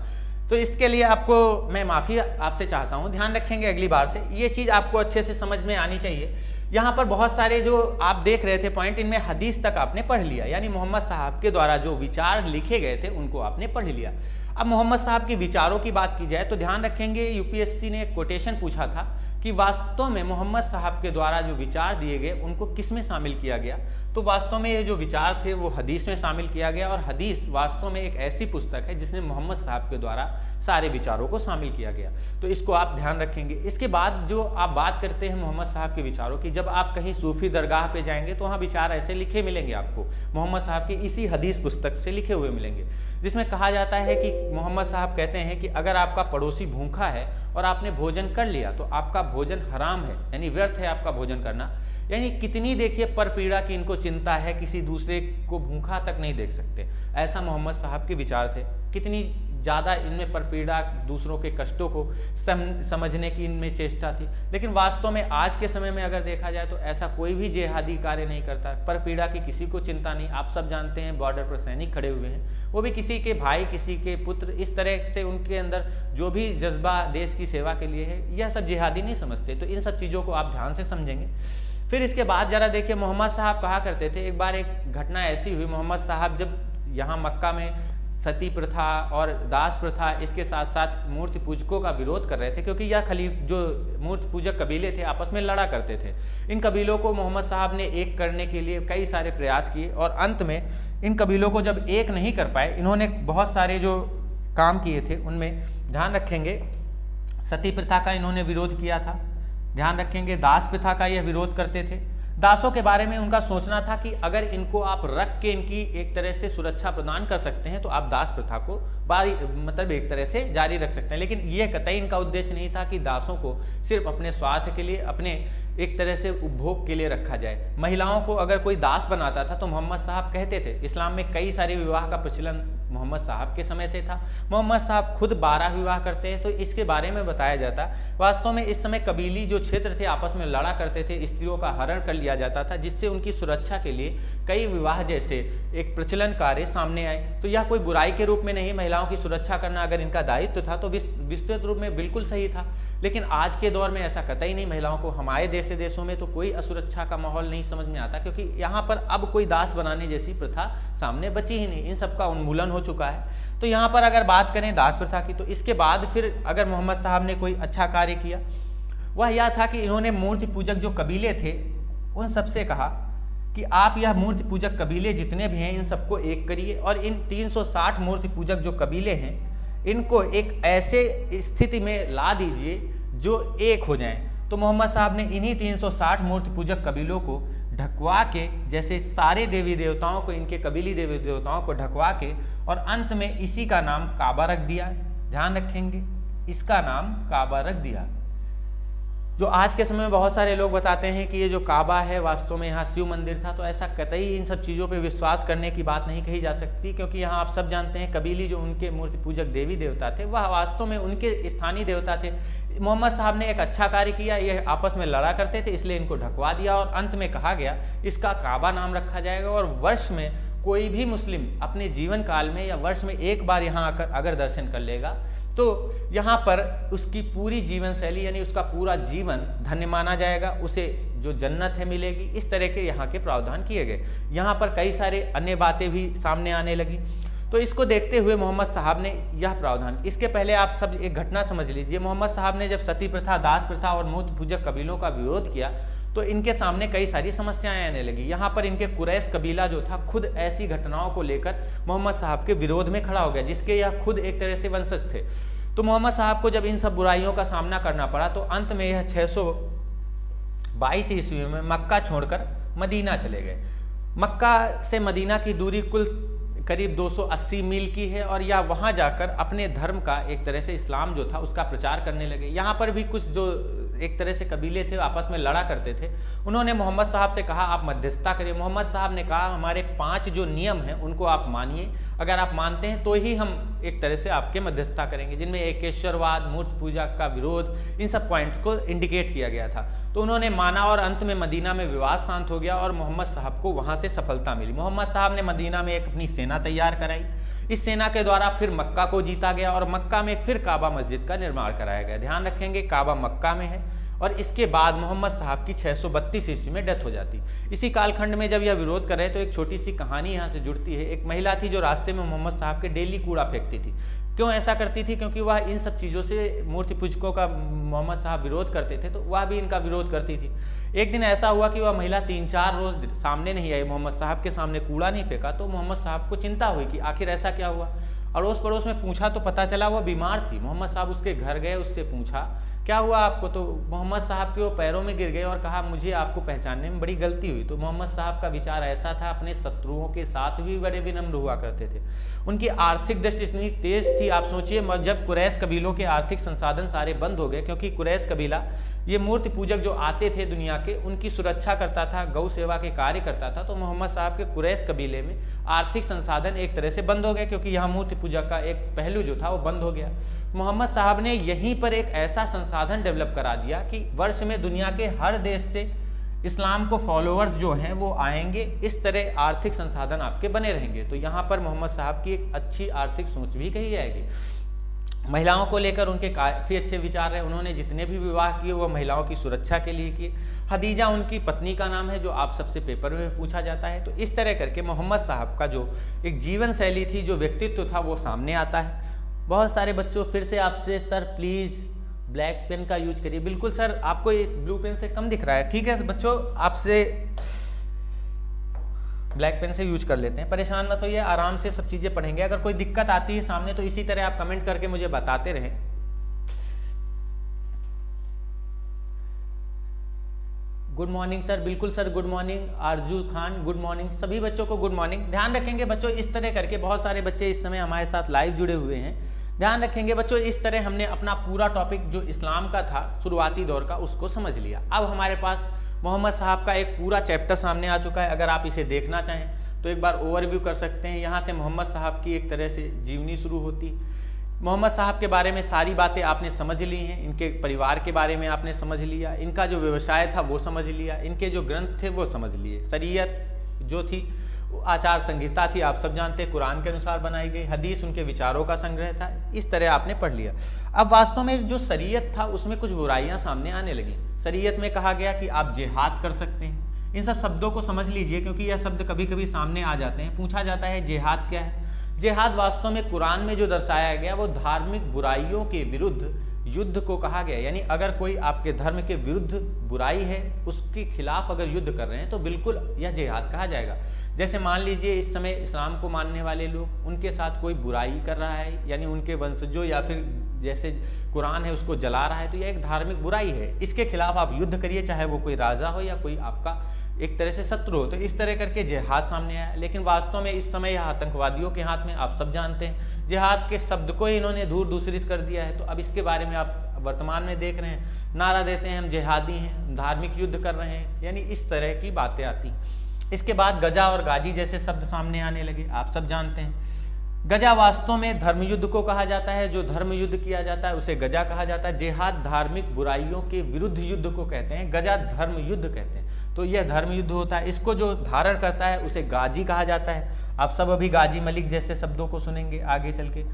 Speaker 1: तो इसके लिए आपको मैं माफ़ी आपसे चाहता हूँ। ध्यान रखेंगे अगली बार से, ये चीज़ आपको अच्छे से समझ में आनी चाहिए। यहाँ पर बहुत सारे जो आप देख रहे थे पॉइंट, इनमें हदीस तक आपने पढ़ लिया, यानी मोहम्मद साहब के द्वारा जो विचार लिखे गए थे उनको आपने पढ़ लिया। अब मोहम्मद साहब के विचारों की बात की जाए तो ध्यान रखेंगे, यूपीएससी ने एक कोटेशन पूछा था कि वास्तव में मोहम्मद साहब के द्वारा जो विचार दिए गए उनको किस में शामिल किया गया। तो वास्तव में ये जो विचार थे वो हदीस में शामिल किया गया, और हदीस वास्तव में एक ऐसी पुस्तक है जिसमें मोहम्मद साहब के द्वारा सारे विचारों को शामिल किया गया। तो इसको आप ध्यान रखेंगे। इसके बाद जो आप बात करते हैं मोहम्मद साहब के विचारों की, जब आप कहीं सूफी दरगाह पे जाएंगे तो वहाँ विचार ऐसे लिखे मिलेंगे आपको, मोहम्मद साहब की इसी हदीस पुस्तक से लिखे हुए मिलेंगे, जिसमें कहा जाता है कि मोहम्मद साहब कहते हैं कि अगर आपका पड़ोसी भूखा है और आपने भोजन कर लिया तो आपका भोजन हराम है, यानी व्यर्थ है आपका भोजन करना। यानी कितनी देखिए परपीड़ा की इनको चिंता है, किसी दूसरे को भूखा तक नहीं देख सकते, ऐसा मोहम्मद साहब के विचार थे। कितनी ज़्यादा इनमें परपीड़ा, दूसरों के कष्टों को समझने की इनमें चेष्टा थी। लेकिन वास्तव में आज के समय में अगर देखा जाए तो ऐसा कोई भी जिहादी कार्य नहीं करता, परपीड़ा की किसी को चिंता नहीं। आप सब जानते हैं बॉर्डर पर सैनिक खड़े हुए हैं, वो भी किसी के भाई, किसी के पुत्र, इस तरह से उनके अंदर जो भी जज्बा देश की सेवा के लिए है, यह सब जिहादी नहीं समझते। तो इन सब चीज़ों को आप ध्यान से समझेंगे। फिर इसके बाद जरा देखिए, मोहम्मद साहब कहा करते थे, एक बार एक घटना ऐसी हुई, मोहम्मद साहब जब यहाँ मक्का में सती प्रथा और दास प्रथा, इसके साथ साथ मूर्ति पूजकों का विरोध कर रहे थे, क्योंकि यह खलीफ जो मूर्ति पूजक कबीले थे आपस में लड़ा करते थे। इन कबीलों को मोहम्मद साहब ने एक करने के लिए कई सारे प्रयास किए, और अंत में इन कबीलों को जब एक नहीं कर पाए, इन्होंने बहुत सारे जो काम किए थे उनमें ध्यान रखेंगे, सती प्रथा का इन्होंने विरोध किया था। ध्यान रखेंगे, दास प्रथा का यह विरोध करते थे। दासों के बारे में उनका सोचना था कि अगर इनको आप रख के इनकी एक तरह से सुरक्षा प्रदान कर सकते हैं तो आप दास प्रथा को मतलब एक तरह से जारी रख सकते हैं। लेकिन यह कतई इनका उद्देश्य नहीं था कि दासों को सिर्फ अपने स्वार्थ के लिए, अपने एक तरह से उपभोग के लिए रखा जाए। महिलाओं को अगर कोई दास बनाता था तो मोहम्मद साहब कहते थे, इस्लाम में कई सारे विवाह का प्रचलन मोहम्मद साहब के समय से था। मोहम्मद साहब खुद 12 विवाह करते हैं, तो इसके बारे में बताया जाता। वास्तव में इस समय कबीली जो क्षेत्र थे आपस में लड़ा करते थे, स्त्रियों का हरण कर लिया जाता था, जिससे उनकी सुरक्षा के लिए कई विवाह जैसे एक प्रचलन कार्य सामने आए। तो यह कोई बुराई के रूप में नहीं, महिलाओं की सुरक्षा करना अगर इनका दायित्व था तो विस्तृत रूप में बिल्कुल सही था। लेकिन आज के दौर में ऐसा कतई नहीं। महिलाओं को हमारे जैसे देशों में तो कोई असुरक्षा का माहौल नहीं समझ में आता, क्योंकि यहाँ पर अब कोई दास बनाने जैसी प्रथा सामने बची ही नहीं, इन सब का उन्मूलन हो चुका है। तो यहाँ पर अगर बात करें दास प्रथा की, तो इसके बाद फिर अगर मोहम्मद साहब ने कोई अच्छा कार्य किया, वह यह था कि इन्होंने मूर्ति पूजक जो कबीले थे उन सबसे कहा कि आप यह मूर्ति पूजक कबीले जितने भी हैं इन सबको एक करिए, और इन 360 मूर्ति पूजक जो कबीले हैं इनको एक ऐसे स्थिति में ला दीजिए जो एक हो जाएं। तो मोहम्मद साहब ने इन्हीं 360 मूर्ति पूजक कबीलों को ढकवा के, जैसे सारे देवी देवताओं को, इनके कबीली देवी देवताओं को ढकवा के, और अंत में इसी का नाम काबा रख दिया। ध्यान रखेंगे, इसका नाम काबा रख दिया। जो आज के समय में बहुत सारे लोग बताते हैं कि ये जो काबा है वास्तव में यहाँ शिव मंदिर था, तो ऐसा कतई इन सब चीज़ों पे विश्वास करने की बात नहीं कही जा सकती, क्योंकि यहाँ आप सब जानते हैं कबीली जो उनके मूर्ति पूजक देवी देवता थे वह वास्तव में उनके स्थानीय देवता थे। मोहम्मद साहब ने एक अच्छा कार्य किया, ये आपस में लड़ा करते थे इसलिए इनको ढकवा दिया, और अंत में कहा गया इसका काबा नाम रखा जाएगा। और वर्ष में कोई भी मुस्लिम अपने जीवन काल में या वर्ष में एक बार यहाँ आकर अगर दर्शन कर लेगा तो यहाँ पर उसकी पूरी जीवन शैली यानी उसका पूरा जीवन धन्य माना जाएगा, उसे जो जन्नत है मिलेगी। इस तरह के यहाँ के प्रावधान किए गए। यहाँ पर कई सारे अन्य बातें भी सामने आने लगी। तो इसको देखते हुए मोहम्मद साहब ने यह प्रावधान, इसके पहले आप सब एक घटना समझ लीजिए। मोहम्मद साहब ने जब सती प्रथा, दास प्रथा और मूर्ति पूजक कबीलों का विरोध किया तो इनके सामने कई सारी समस्याएं आने लगी। यहाँ पर इनके कुरैश कबीला जो था खुद ऐसी घटनाओं को लेकर मोहम्मद साहब के विरोध में खड़ा हो गया, जिसके यह खुद एक तरह से वंशज थे। तो मोहम्मद साहब को जब इन सब बुराइयों का सामना करना पड़ा तो अंत में यह 622 ईस्वी में मक्का छोड़कर मदीना चले गए। मक्का से मदीना की दूरी कुल करीब 280 मील की है, और या वहाँ जाकर अपने धर्म का एक तरह से इस्लाम जो था उसका प्रचार करने लगे। यहाँ पर भी कुछ जो एक तरह से कबीले थे, आपस में लड़ा करते थे। उन्होंने मोहम्मद साहब से कहा आप मध्यस्थता करिए। मोहम्मद साहब ने कहा हमारे 5 जो नियम हैं उनको आप मानिए, अगर आप मानते हैं तो ही हम एक तरह से आपके मध्यस्थता करेंगे, जिनमें एकेश्वरवाद, मूर्ति पूजा का विरोध, इन सब पॉइंट को इंडिकेट किया गया था। तो उन्होंने माना और अंत में मदीना में विवाद शांत हो गया और मोहम्मद साहब को वहाँ से सफलता मिली। मोहम्मद साहब ने मदीना में एक अपनी सेना तैयार कराई। इस सेना के द्वारा फिर मक्का को जीता गया और मक्का में फिर काबा मस्जिद का निर्माण कराया गया। ध्यान रखेंगे काबा मक्का में है। और इसके बाद मोहम्मद साहब की 632 ईस्वी में डेथ हो जाती। इसी कालखंड में जब यह विरोध कर रहे तो एक छोटी सी कहानी यहाँ से जुड़ती है। एक महिला थी जो रास्ते में मोहम्मद साहब के डेली कूड़ा फेंकती थी। क्यों ऐसा करती थी? क्योंकि वह इन सब चीज़ों से मूर्ति पूजकों का मोहम्मद साहब विरोध करते थे, तो वह भी इनका विरोध करती थी। एक दिन ऐसा हुआ कि वह महिला 3-4 रोज सामने नहीं आई, मोहम्मद साहब के सामने कूड़ा नहीं फेंका। तो मोहम्मद साहब को चिंता हुई कि आखिर ऐसा क्या हुआ। अड़ोस पड़ोस में पूछा तो पता चला वह बीमार थी। मोहम्मद साहब उसके घर गए, उससे पूछा क्या हुआ आपको। तो मोहम्मद साहब के वो पैरों में गिर गए और कहा मुझे आपको पहचानने में बड़ी गलती हुई। तो मोहम्मद साहब का विचार ऐसा था, अपने शत्रुओं के साथ भी बड़े विनम्र हुआ करते थे। उनकी आर्थिक दृष्टि इतनी तेज थी, आप सोचिए जब कुरैश कबीलों के आर्थिक संसाधन सारे बंद हो गए, क्योंकि कुरैश कबीला ये मूर्ति पूजक जो आते थे दुनिया के, उनकी सुरक्षा करता था, गौ सेवा के कार्य करता था। तो मोहम्मद साहब के कुरैश कबीले में आर्थिक संसाधन एक तरह से बंद हो गए, क्योंकि यहाँ मूर्ति पूजा का एक पहलू जो था वो बंद हो गया। मोहम्मद साहब ने यहीं पर एक ऐसा संसाधन डेवलप करा दिया कि वर्ष में दुनिया के हर देश से इस्लाम को फॉलोअर्स जो हैं वो आएंगे, इस तरह आर्थिक संसाधन आपके बने रहेंगे। तो यहाँ पर मोहम्मद साहब की एक अच्छी आर्थिक सोच भी कही जाएगी। महिलाओं को लेकर उनके काफ़ी अच्छे विचार रहे। उन्होंने जितने भी विवाह किए वह महिलाओं की सुरक्षा के लिए किए। हदीजा उनकी पत्नी का नाम है, जो आप सबसे पेपर में पूछा जाता है। तो इस तरह करके मोहम्मद साहब का जो एक जीवन शैली थी, जो व्यक्तित्व था, वो सामने आता है। बहुत सारे बच्चों फिर से आपसे सर प्लीज़ ब्लैक पेन का यूज करिए। बिल्कुल सर, आपको इस ब्लू पेन से कम दिख रहा है, ठीक है बच्चों, आपसे ब्लैक पेन से यूज कर लेते हैं। परेशान मत होइए, आराम से सब चीज़ें पढ़ेंगे। अगर कोई दिक्कत आती है सामने तो इसी तरह आप कमेंट करके मुझे बताते रहें। गुड मॉर्निंग सर, बिल्कुल सर, गुड मॉर्निंग। आरजू खान गुड मॉर्निंग। सभी बच्चों को गुड मॉर्निंग। ध्यान रखेंगे बच्चों, इस तरह करके बहुत सारे बच्चे इस समय हमारे साथ लाइव जुड़े हुए हैं। ध्यान रखेंगे बच्चों, इस तरह हमने अपना पूरा टॉपिक जो इस्लाम का था शुरुआती दौर का, उसको समझ लिया। अब हमारे पास मोहम्मद साहब का एक पूरा चैप्टर सामने आ चुका है। अगर आप इसे देखना चाहें तो एक बार ओवरव्यू कर सकते हैं। यहाँ से मोहम्मद साहब की एक तरह से जीवनी शुरू होती। मोहम्मद साहब के बारे में सारी बातें आपने समझ ली हैं। इनके परिवार के बारे में आपने समझ लिया, इनका जो व्यवसाय था वो समझ लिया, इनके जो ग्रंथ थे वो समझ लिए। शरीयत जो थी, आचार संहिता थी, आप सब जानते हैं, कुरान के अनुसार बनाई गई। हदीस उनके विचारों का संग्रह था। इस तरह आपने पढ़ लिया। अब वास्तव में जो शरीयत था उसमें कुछ बुराइयां सामने आने लगी। शरीयत में कहा गया कि आप जिहाद कर सकते हैं। इन सब शब्दों को समझ लीजिए, क्योंकि यह शब्द कभी कभी सामने आ जाते हैं। पूछा जाता है जिहाद क्या है। जिहाद वास्तव में कुरान में जो दर्शाया गया वो धार्मिक बुराइयों के विरुद्ध युद्ध को कहा गया। यानी अगर कोई आपके धर्म के विरुद्ध बुराई है, उसके खिलाफ अगर युद्ध कर रहे हैं तो बिल्कुल यह जिहाद कहा जाएगा। जैसे मान लीजिए इस समय इस्लाम को मानने वाले लोग, उनके साथ कोई बुराई कर रहा है, यानी उनके वंशजों या फिर जैसे कुरान है उसको जला रहा है, तो यह एक धार्मिक बुराई है। इसके खिलाफ आप युद्ध करिए, चाहे वो कोई राजा हो या कोई आपका एक तरह से शत्रु हो। तो इस तरह करके जिहाद सामने आया। लेकिन वास्तव में इस समय यह आतंकवादियों के हाथ में, आप सब जानते हैं। जिहाद के शब्द को ही इन्होंने दूर दूसरित कर दिया है। तो अब इसके बारे में आप वर्तमान में देख रहे हैं, नारा देते हैं हम जिहादी हैं, धार्मिक युद्ध कर रहे हैं, यानी इस तरह की बातें आती। इसके बाद गजा और गाजी जैसे शब्द सामने आने लगे, आप सब जानते हैं। गजा वास्तव में धर्म युद्ध को कहा जाता है। जो धर्म युद्ध किया जाता है उसे गजा कहा जाता है। जिहाद धार्मिक बुराइयों के विरुद्ध युद्ध को कहते हैं, गजा धर्म युद्ध कहते हैं। तो यह धर्म युद्ध होता है। इसको जो धारण करता है उसे गाजी कहा जाता है। आप सब अभी गाजी मलिक जैसे शब्दों को सुनेंगे आगे चल के।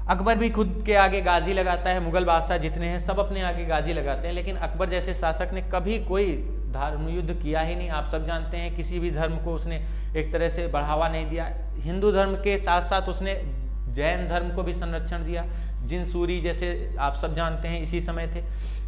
Speaker 1: अकबर भी खुद के आगे गाजी लगाता है। मुगल बादशाह जितने हैं सब अपने आगे गाजी लगाते हैं। लेकिन अकबर जैसे शासक ने कभी कोई धर्म युद्ध किया ही नहीं। आप सब जानते हैं, किसी भी धर्म को उसने एक तरह से बढ़ावा नहीं दिया। हिंदू धर्म के साथ साथ उसने जैन धर्म को भी संरक्षण दिया। जिन सूरी जैसे आप सब जानते हैं इसी समय थे।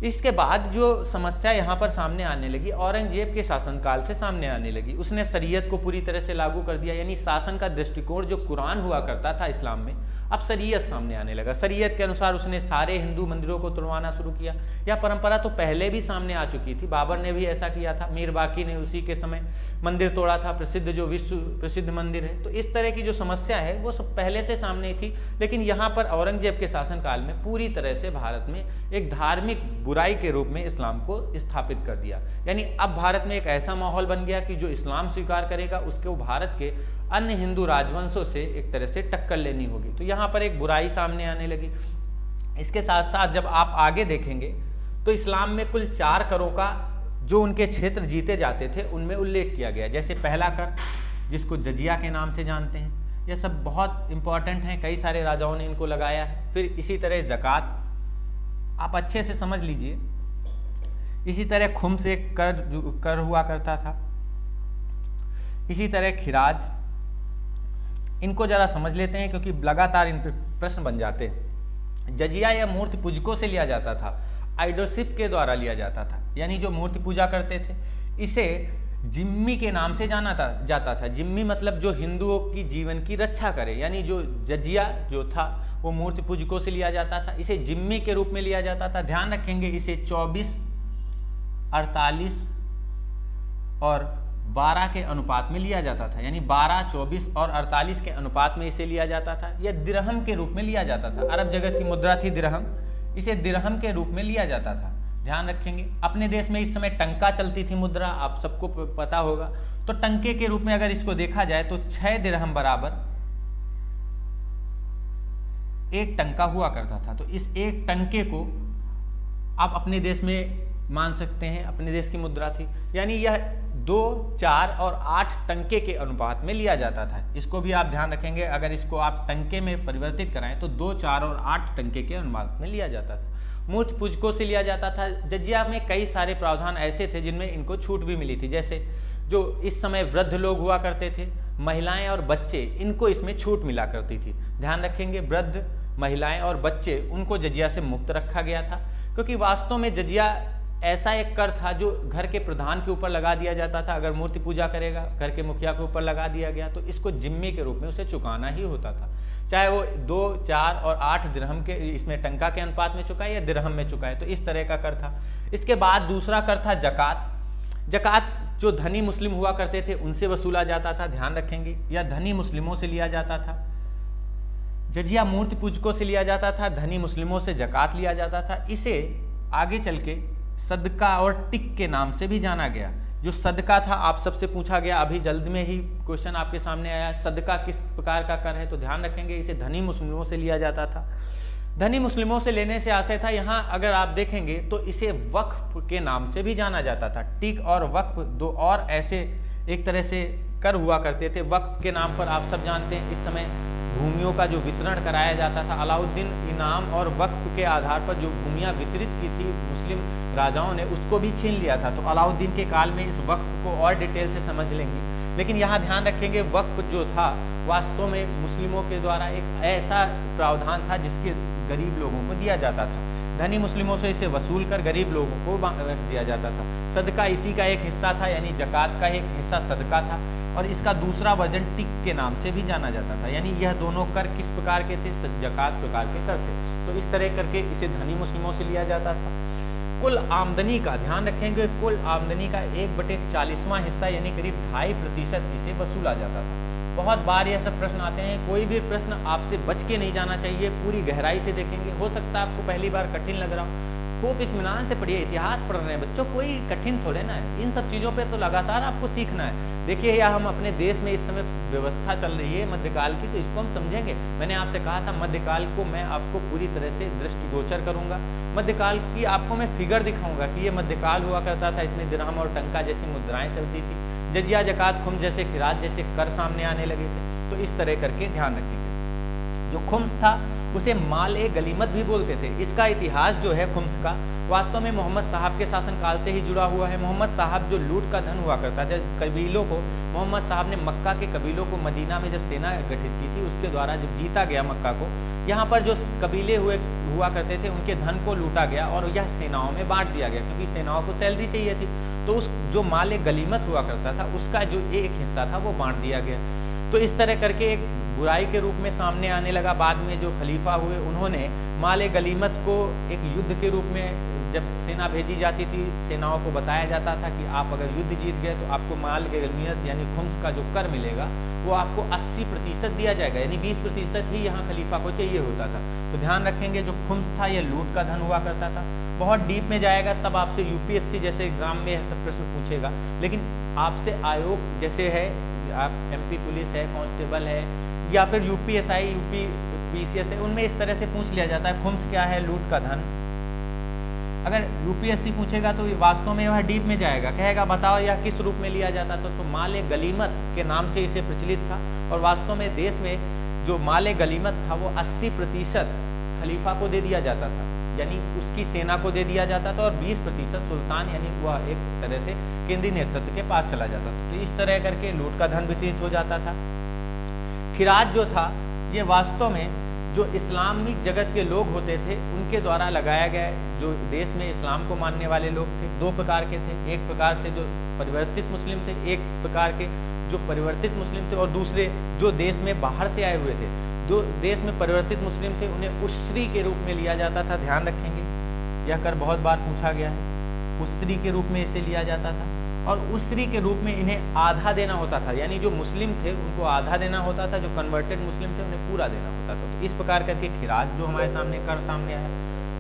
Speaker 1: इसके बाद जो समस्या यहाँ पर सामने आने लगी, औरंगजेब के शासनकाल से सामने आने लगी। उसने शरीयत को पूरी तरह से लागू कर दिया, यानी शासन का दृष्टिकोण जो कुरान हुआ करता था इस्लाम में, अब शरीयत सामने आने लगा। शरीयत के अनुसार उसने सारे हिंदू मंदिरों को तोड़वाना शुरू किया। यह परंपरा तो पहले भी सामने आ चुकी थी, बाबर ने भी ऐसा किया था। मीर बाकी ने उसी के समय मंदिर तोड़ा था, प्रसिद्ध जो विश्व प्रसिद्ध मंदिर है। तो इस तरह की जो समस्या है वो सब पहले से सामने थी। लेकिन यहाँ पर औरंगजेब के शासनकाल में पूरी तरह से भारत में एक धार्मिक बुराई के रूप में इस्लाम को स्थापित कर दिया। यानी अब भारत में एक ऐसा माहौल बन गया कि जो इस्लाम स्वीकार करेगा उसको भारत के अन्य हिंदू राजवंशों से एक तरह से टक्कर लेनी होगी। तो यहाँ पर एक बुराई सामने आने लगी। इसके साथ साथ जब आप आगे देखेंगे तो इस्लाम में कुल 4 करों का जो उनके क्षेत्र जीते जाते थे उनमें उल्लेख किया गया। जैसे पहला कर जिसको जजिया के नाम से जानते हैं, यह सब बहुत इंपॉर्टेंट हैं, कई सारे राजाओं ने इनको लगाया है। फिर इसी तरह ज़कात, आप अच्छे से समझ लीजिए। इसी तरह खुम्स एक कर हुआ करता था। इसी तरह खिराज, इनको जरा समझ लेते हैं क्योंकि लगातार इन पर प्रश्न बन जाते हैं। जजिया या मूर्ति पूजकों से लिया जाता था, आइडोशिप के द्वारा लिया जाता था, यानी जो मूर्ति पूजा करते थे। इसे जिम्मी के नाम से जाना जाता था। जिम्मी मतलब जो हिंदुओं की जीवन की रक्षा करे, यानी जो जजिया जो था वो मूर्ति पूजकों से लिया जाता था, इसे जिम्मी के रूप में लिया जाता था। ध्यान रखेंगे इसे 24, 48 और 12 के अनुपात में लिया जाता था, यानी 12, 24 और 48 के अनुपात में इसे लिया जाता था। यह दिरहम के रूप में लिया जाता था। अरब जगत की मुद्रा थी दिरहम, इसे दिरहम के रूप में लिया जाता था। ध्यान रखेंगे अपने देश में इस समय टंका चलती थी मुद्रा, आप सबको पता होगा। तो टंके के रूप में अगर इसको देखा जाए तो 6 दिरहम बराबर 1 टंका हुआ करता था। तो इस 1 टंके को आप अपने देश में मान सकते हैं, अपने देश की मुद्रा थी। यानी यह 2, 4 और 8 टंके के अनुपात में लिया जाता था। इसको भी आप ध्यान रखेंगे, अगर इसको आप टंके में परिवर्तित कराएं तो 2, 4 और 8 टंके के अनुपात में लिया जाता था। मूर्ति पूजकों से लिया जाता था। जजिया में कई सारे प्रावधान ऐसे थे जिनमें इनको छूट भी मिली थी। जैसे जो इस समय वृद्ध लोग हुआ करते थे, महिलाएं और बच्चे, इनको इसमें छूट मिला करती थी। ध्यान रखेंगे वृद्ध, महिलाएं और बच्चे, उनको जजिया से मुक्त रखा गया था, क्योंकि वास्तव में जजिया ऐसा एक कर था जो घर के प्रधान के ऊपर लगा दिया जाता था। अगर मूर्ति पूजा करेगा घर के मुखिया के ऊपर लगा दिया गया तो इसको जिम्मी के रूप में उसे चुकाना ही होता था, चाहे वो 2, 4 और 8 दिरहम के इसमें टंका के अनुपात में चुकाए या दिरहम में चुकाए। तो इस तरह का कर था। इसके बाद दूसरा कर था जकात। जकात जो धनी मुस्लिम हुआ करते थे उनसे वसूला जाता था। ध्यान रखेंगे यह धनी मुस्लिमों से लिया जाता था। जजिया मूर्ति पूजकों से लिया जाता था, धनी मुस्लिमों से जकात लिया जाता था। इसे आगे चल के सदका और टिक के नाम से भी जाना गया। जो सदका था आप सबसे पूछा गया, अभी जल्द में ही क्वेश्चन आपके सामने आया, सदका किस प्रकार का कर है। तो ध्यान रखेंगे इसे धनी मुस्लिमों से लिया जाता था। धनी मुस्लिमों से लेने से आशय था, यहाँ अगर आप देखेंगे तो इसे वक्फ के नाम से भी जाना जाता था। टिक और वक्फ 2 और ऐसे एक तरह से कर हुआ करते थे। वक्फ के नाम पर आप सब जानते हैं इस समय भूमियों का जो वितरण कराया जाता था। अलाउद्दीन इनाम और वक्फ के आधार पर जो भूमियाँ वितरित की थी मुस्लिम राजाओं ने, उसको भी छीन लिया था। तो अलाउद्दीन के काल में इस वक्फ को और डिटेल से समझ लेंगे। लेकिन यहाँ ध्यान रखेंगे वक्फ जो था वास्तव में मुस्लिमों के द्वारा एक ऐसा प्रावधान था जिसके गरीब लोगों को दिया जाता था। धनी मुस्लिमों से इसे वसूल कर गरीब लोगों को दिया जाता था। सदका इसी का एक हिस्सा था, यानी जकात का एक हिस्सा सदका था। और इसका दूसरा वर्जन टिक के नाम से भी जाना जाता था। यानी यह दोनों कर किस प्रकार के थे, जकात प्रकार के कर थे। तो इस तरह करके इसे धनी मुस्लिमों से लिया जाता था। कुल आमदनी का ध्यान रखेंगे, कुल आमदनी का 1/40वां हिस्सा यानी करीब 2.5% इसे वसूला जाता था। बहुत बार यह सब प्रश्न आते हैं, कोई भी प्रश्न आपसे बच के नहीं जाना चाहिए, पूरी गहराई से देखेंगे। हो सकता है आपको पहली बार कठिन लग रहा हो, खूब इत्मीनान से पढ़िए। इतिहास पढ़ रहे हैं बच्चों, कोई कठिन थोड़े ना है। इन सब चीज़ों पे तो लगातार आपको सीखना है। देखिए यह हम अपने देश में इस समय व्यवस्था चल रही है मध्यकाल की, तो इसको हम समझेंगे। मैंने आपसे कहा था मध्यकाल को मैं आपको पूरी तरह से दृष्टिगोचर करूंगा। मध्यकाल की आपको मैं फिगर दिखाऊंगा कि ये मध्यकाल हुआ करता था, इसमें दिरहम और टंका जैसी मुद्राएं चलती थी। जजिया, जकात, खुम्स जैसे खिराज जैसे कर सामने आने लगे थे। तो इस तरह करके ध्यान रखिएगा। जो खुम्स था उसे माल-ए गलीमत भी बोलते थे। इसका इतिहास जो है खुम्स का वास्तव में मोहम्मद साहब के शासनकाल से ही जुड़ा हुआ है। मोहम्मद साहब जो लूट का धन हुआ करता था, कबीलों को मोहम्मद साहब ने मक्का के कबीलों को मदीना में जब सेना गठित की थी उसके द्वारा जब जीता गया मक्का को, यहाँ पर जो कबीले हुआ करते थे उनके धन को लूटा गया और यह सेनाओं में बांट दिया गया, क्योंकि सेनाओं को सैलरी चाहिए थी। तो उस जो माल-ए-गलीमत हुआ करता था उसका जो एक हिस्सा था वो बांट दिया गया। तो इस तरह करके एक बुराई के रूप में सामने आने लगा। बाद में जो खलीफा हुए उन्होंने माल-ए-गलीमत को एक युद्ध के रूप में, जब सेना भेजी जाती थी सेनाओं को बताया जाता था कि आप अगर युद्ध जीत गए तो आपको माल-ए-गलीमत यानी खुम्स का जो कर मिलेगा वो आपको 80% दिया जाएगा, यानी 20% ही यहाँ खलीफा को चाहिए होता था। तो ध्यान रखेंगे जो खुम्स था ये लूट का धन हुआ करता था। बहुत डीप में जाएगा तब आपसे यूपीएससी जैसे एग्जाम में सब प्रश्न पूछेगा, लेकिन आपसे आयोग जैसे है, आप एमपी पुलिस है, कांस्टेबल है, या फिर यूपीएसआई, यूपी पीसीएस है, उनमें इस तरह से पूछ लिया जाता है खुम्स क्या है, लूट का धन। अगर यूपीएससी पूछेगा तो वास्तव में वह डीप में जाएगा, कहेगा बताओ यह किस रूप में लिया जाता था। तो माल गलीमत के नाम से इसे प्रचलित था, और वास्तव में देश में जो माल गलीमत था वो 80% खलीफा को दे दिया जाता था, यानी उसकी सेना को दे दिया जाता था, और 20% सुल्तान यानी वह एक तरह से केंद्रीय नेतृत्व के पास चला जाता था। तो इस तरह करके लूट का धन वितरित हो जाता था। खिराज जो था ये वास्तव में जो इस्लामिक जगत के लोग होते थे उनके द्वारा लगाया गया, जो देश में इस्लाम को मानने वाले लोग थे, दो प्रकार के थे। एक प्रकार से जो परिवर्तित मुस्लिम थे, एक प्रकार के जो परिवर्तित मुस्लिम थे, और दूसरे जो देश में बाहर से आए हुए थे। जो देश में परिवर्तित मुस्लिम थे उन्हें उस्री के रूप में लिया जाता था, ध्यान रखेंगे, यह कर बहुत बार पूछा गया है। उस्री के रूप में इसे लिया जाता था, और उस्री के रूप में इन्हें आधा देना होता था, यानी जो मुस्लिम थे उनको आधा देना होता था, जो कन्वर्टेड मुस्लिम थे उन्हें पूरा देना होता था। तो इस प्रकार करके खिराज जो हमारे सामने कर सामने आया।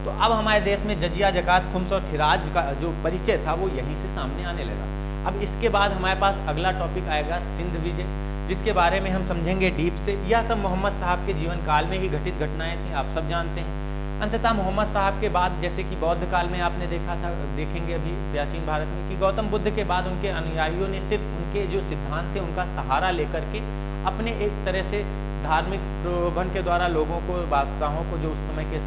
Speaker 1: तो अब हमारे देश में जजिया, जकात, खुम्स और खिराज का जो परिचय था वो यहीं से सामने आने लगा। अब इसके बाद हमारे पास अगला टॉपिक आएगा सिंध विजय, जिसके बारे में हम समझेंगे डीप से। यह सब मोहम्मद साहब के जीवन काल में ही घटित घटनाएं थी, आप सब जानते हैं। अंततः मोहम्मद साहब के बाद, जैसे कि बौद्ध काल में आपने देखा था, देखेंगे अभी प्राचीन भारत में, कि गौतम बुद्ध के बाद उनके अनुयायियों ने सिर्फ उनके जो सिद्धांत थे उनका सहारा लेकर के अपने एक तरह से धार्मिक प्रलोभन के द्वारा लोगों को, बादशाहों को, जो उस समय के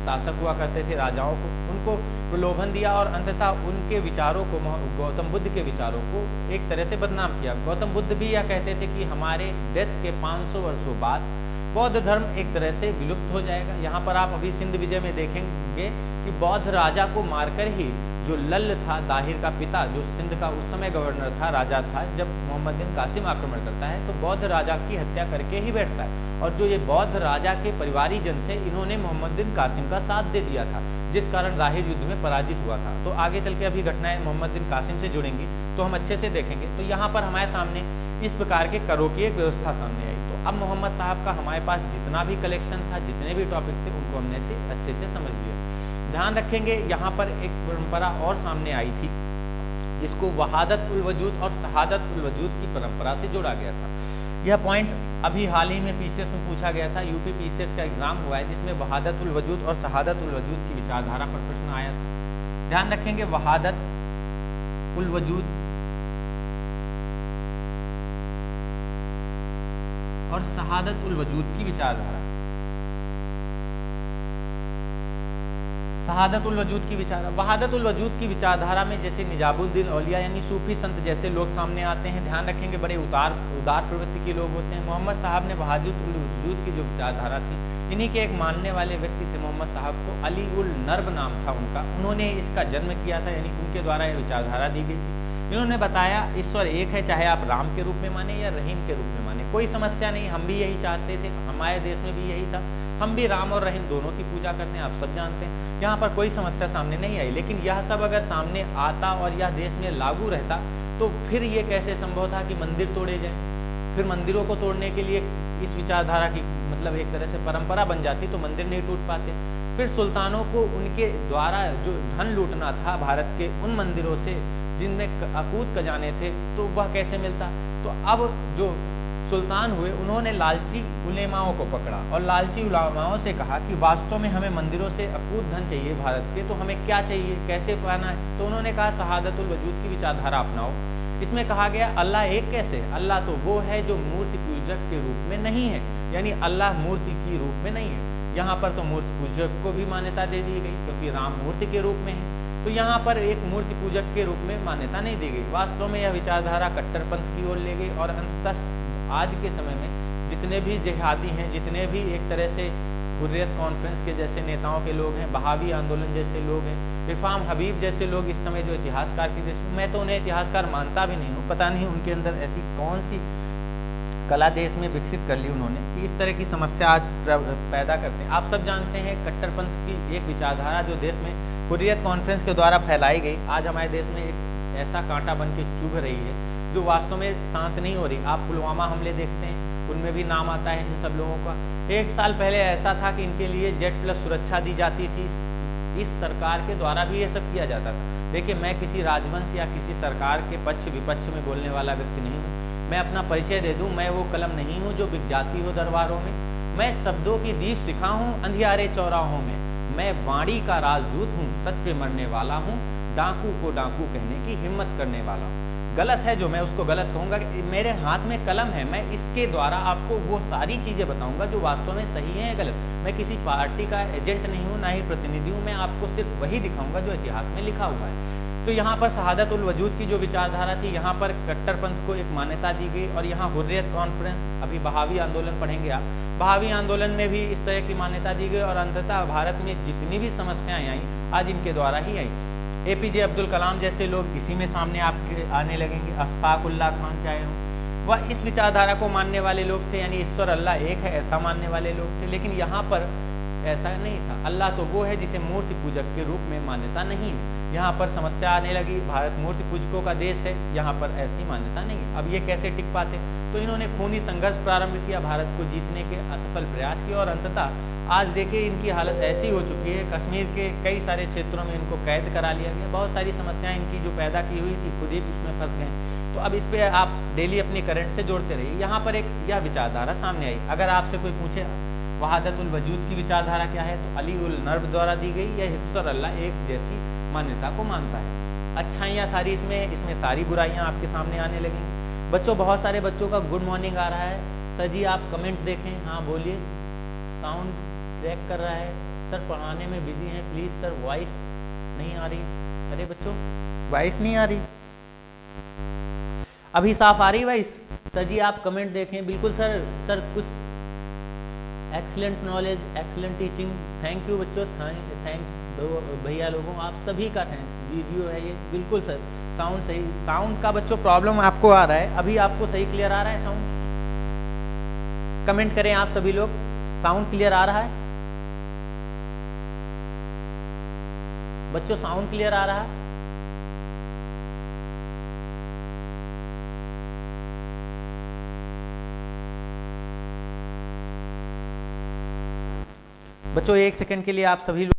Speaker 1: शासक हुआ करते थे, राजाओं को, उनको प्रलोभन दिया, और अंततः उनके विचारों को, गौतम बुद्ध के विचारों को एक तरह से बदनाम किया। गौतम बुद्ध भी यह कहते थे कि हमारे डेथ के 500 वर्षों बाद बौद्ध धर्म एक तरह से विलुप्त हो जाएगा। यहाँ पर आप अभी सिंध विजय में देखेंगे कि बौद्ध राजा को मारकर ही जो लल्ल था, दाहिर का पिता, जो सिंध का उस समय गवर्नर था, राजा था, जब मोहम्मद बिन कासिम आक्रमण करता है तो बौद्ध राजा की हत्या करके ही बैठता है। और जो ये बौद्ध राजा के परिवारी जन थे, इन्होंने मोहम्मद बिन कासिम का साथ दे दिया था, जिस कारण दाहिर युद्ध में पराजित हुआ था। तो आगे चल के अभी घटनाएं मोहम्मद बिन कासिम से जुड़ेंगी तो हम अच्छे से देखेंगे। तो यहाँ पर हमारे सामने इस प्रकार के करों की एक व्यवस्था सामने आई। तो अब मोहम्मद साहब का हमारे पास जितना भी कलेक्शन था, जितने भी टॉपिक थे, उनको हमने से अच्छे से समझ लिया। ध्यान रखेंगे यहाँ पर एक परंपरा और सामने आई थी, जिसको वहादत उल वजूद और शहादत उल वजूद की परंपरा से जोड़ा गया था। यह पॉइंट अभी हाल ही में पीसीएस में पूछा गया था, यूपी पीसीएस का एग्जाम हुआ है, जिसमें वहादत उल वजूद और शहादत उल वजूद की विचारधारा पर प्रश्न आया था। ध्यान रखेंगे वहादत उल वजूद और शहादत उल वजूद की विचारधारा। शहादत उल वजूद की विचार, वहादत उल वजूद की विचारधारा में जैसे निजामुद्दीन औलिया यानी सूफी संत जैसे लोग सामने आते हैं। ध्यान रखेंगे बड़े उदार प्रवृत्ति के लोग होते हैं। मोहम्मद साहब ने वहादत उल वजूद की जो विचारधारा थी, इन्हीं के एक मानने वाले व्यक्ति थे मोहम्मद साहब को, अली उल नर्ब नाम था उनका, उन्होंने इसका जन्म किया था, यानी उनके द्वारा यह विचारधारा दी गई थी। इन्होंने बताया ईश्वर एक है, चाहे आप राम के रूप में माने या रहीम के रूप में माने, कोई समस्या नहीं। हम भी यही चाहते थे, हमारे देश में भी यही था, हम भी राम और रहीम दोनों की पूजा करते हैं, आप सब जानते हैं। यहाँ पर कोई समस्या सामने नहीं आई। लेकिन यह सब अगर सामने आता और यह देश में लागू रहता तो फिर ये कैसे संभव था कि मंदिर तोड़े जाए। फिर मंदिरों को तोड़ने के लिए इस विचारधारा की मतलब एक तरह से परंपरा बन जाती तो मंदिर नहीं टूट पाते। फिर सुल्तानों को उनके द्वारा जो धन लूटना था भारत के उन मंदिरों से जिनमें अकूत खजाने थे, तो वह कैसे मिलता। तो अब जो सुल्तान हुए उन्होंने लालची उलेमाओं को पकड़ा और लालची उलेमाओं से कहा कि वास्तव में हमें मंदिरों से अकूत धन चाहिए भारत के, तो हमें क्या चाहिए, कैसे पाना है। तो उन्होंने कहा शहादतुल वजूद की विचारधारा अपनाओ। इसमें कहा गया अल्लाह एक कैसे, अल्लाह तो वो है जो मूर्ति पूजक के रूप में नहीं है, यानी अल्लाह मूर्ति की रूप में नहीं है। यहाँ पर तो मूर्ति पूजक को भी मान्यता दे दी गई क्योंकि राम मूर्ति के रूप में है, तो यहाँ पर एक मूर्ति पूजक के रूप में मान्यता नहीं दी गई। वास्तव में यह विचारधारा कट्टरपंथ की ओर ले गई और अंततः आज के समय में जितने भी जिहादी हैं, जितने भी एक तरह से हुर्रियत कॉन्फ्रेंस के जैसे नेताओं के लोग हैं, बहावी आंदोलन जैसे लोग हैं, इरफाम हबीब जैसे लोग इस समय जो इतिहासकार की दृष्टि, मैं तो उन्हें इतिहासकार मानता भी नहीं हूँ, पता नहीं उनके अंदर ऐसी कौन सी कला देश में विकसित कर ली उन्होंने कि इस तरह की समस्या आज पैदा करते हैं। आप सब जानते हैं कट्टरपंथ की एक विचारधारा जो देश में हुर्रियत कॉन्फ्रेंस के द्वारा फैलाई गई, आज हमारे देश में एक ऐसा कांटा बन के चुभ रही है जो वास्तव में शांत नहीं हो रही। आप पुलवामा हमले देखते हैं, उनमें भी नाम आता है इन सब लोगों का। 1 साल पहले ऐसा था कि इनके लिए जेड प्लस सुरक्षा दी जाती थी, इस सरकार के द्वारा भी ये सब किया जाता था। देखिए, मैं किसी राजवंश या किसी सरकार के पक्ष विपक्ष में बोलने वाला व्यक्ति नहीं हूँ। मैं अपना परिचय दे दूँ, मैं वो कलम नहीं हूँ जो बिक जाती हो दरबारों में। मैं शब्दों की दीप सिखा हूँ अंधियारे चौराहों में। मैं वाणी का राजदूत हूँ, सच पे मरने वाला हूँ, डाकू को डाकू कहने की हिम्मत करने वाला हूँ। गलत है जो मैं उसको गलत कहूँगा। मेरे हाथ में कलम है, मैं इसके द्वारा आपको वो सारी चीज़ें बताऊँगा जो वास्तव में सही है या गलत। मैं किसी पार्टी का एजेंट नहीं हूँ, ना ही प्रतिनिधि हूँ। मैं आपको सिर्फ वही दिखाऊँगा जो इतिहास में लिखा हुआ है। तो यहाँ पर शहादत उल वजूद की जो विचारधारा थी, यहाँ पर कट्टरपंथ को एक मान्यता दी गई। और यहाँ हुर्रियत कॉन्फ्रेंस, अभी बहावी आंदोलन पढ़ेंगे आप, बहावी आंदोलन में भी इस तरह की मान्यता दी गई। और अंततः भारत में जितनी भी समस्याएं आई आज इनके द्वारा ही आई। APJ अब्दुल कलाम जैसे लोग इसी में सामने आपके आने लगेंगे। अशफाक उल्लाह खान चाहे हों, वह इस विचारधारा को मानने वाले लोग थे, यानी ईश्वर अल्लाह एक है ऐसा मानने वाले लोग थे। लेकिन यहाँ पर ऐसा नहीं था। अल्लाह तो वो है जिसे मूर्ति पूजक के रूप में मान्यता नहीं है। यहाँ पर समस्या आने लगी, भारत मूर्ति पूजकों का देश है, यहाँ पर ऐसी मान्यता नहीं है। अब ये कैसे टिक पाते? तो इन्होंने खूनी संघर्ष प्रारंभ किया, भारत को जीतने के असफल प्रयास किए। और अंततः आज देखिए इनकी हालत ऐसी हो चुकी है, कश्मीर के कई सारे क्षेत्रों में इनको कैद करा लिया गया। बहुत सारी समस्याएं इनकी जो पैदा की हुई थी खुद ही उसमें फंस गए। तो अब इस पर आप डेली अपनी करंट से जोड़ते रहिए। यहाँ पर एक यह विचारधारा सामने आई। अगर आपसे कोई पूछे वहादत उल वजूद की विचारधारा क्या है, तो अली उल नर्ब द्वारा दी गई, यह ईश्वर अल्लाह एक जैसी मान्यता को मानता है। अच्छाइयाँ सारी इसमें सारी बुराइयाँ आपके सामने आने लगेंगी। बच्चों, बहुत सारे बच्चों का गुड मॉर्निंग आ रहा है। सर जी आप कमेंट देखें। हाँ बोलिए। साउंड ट्रैक कर रहा है। सर पढ़ाने में बिजी हैं, प्लीज़ सर वॉइस नहीं आ रही। अरे बच्चों वॉइस नहीं आ रही, अभी साफ आ रही वॉइस? सर जी आप कमेंट देखें। बिल्कुल सर कुछ excellent knowledge, excellent teaching, thank you बच्चों, थैंक्स भैया लोगों, आप सभी का थैंक्स। वीडियो है ये, बिल्कुल सर। साउंड सही, साउंड का बच्चों प्रॉब्लम आपको आ रहा है, अभी आपको सही क्लियर आ रहा है साउंड? कमेंट करें आप सभी लोग, साउंड क्लियर आ रहा है बच्चों? साउंड क्लियर आ रहा है? बच्चों 1 सेकंड के लिए आप सभी लोग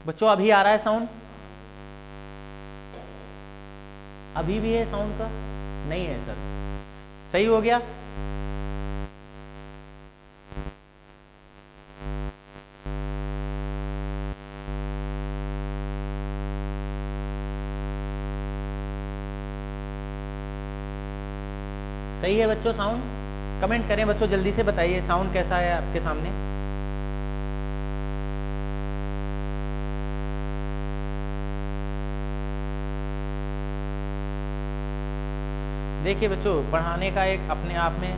Speaker 1: बच्चों अभी आ रहा है साउंड? अभी भी है साउंड का? नहीं है सर, सही हो गया? सही है बच्चों साउंड? कमेंट करें बच्चों, जल्दी से बताइए साउंड कैसा है आपके सामने। देखिए बच्चों, पढ़ाने का एक अपने आप में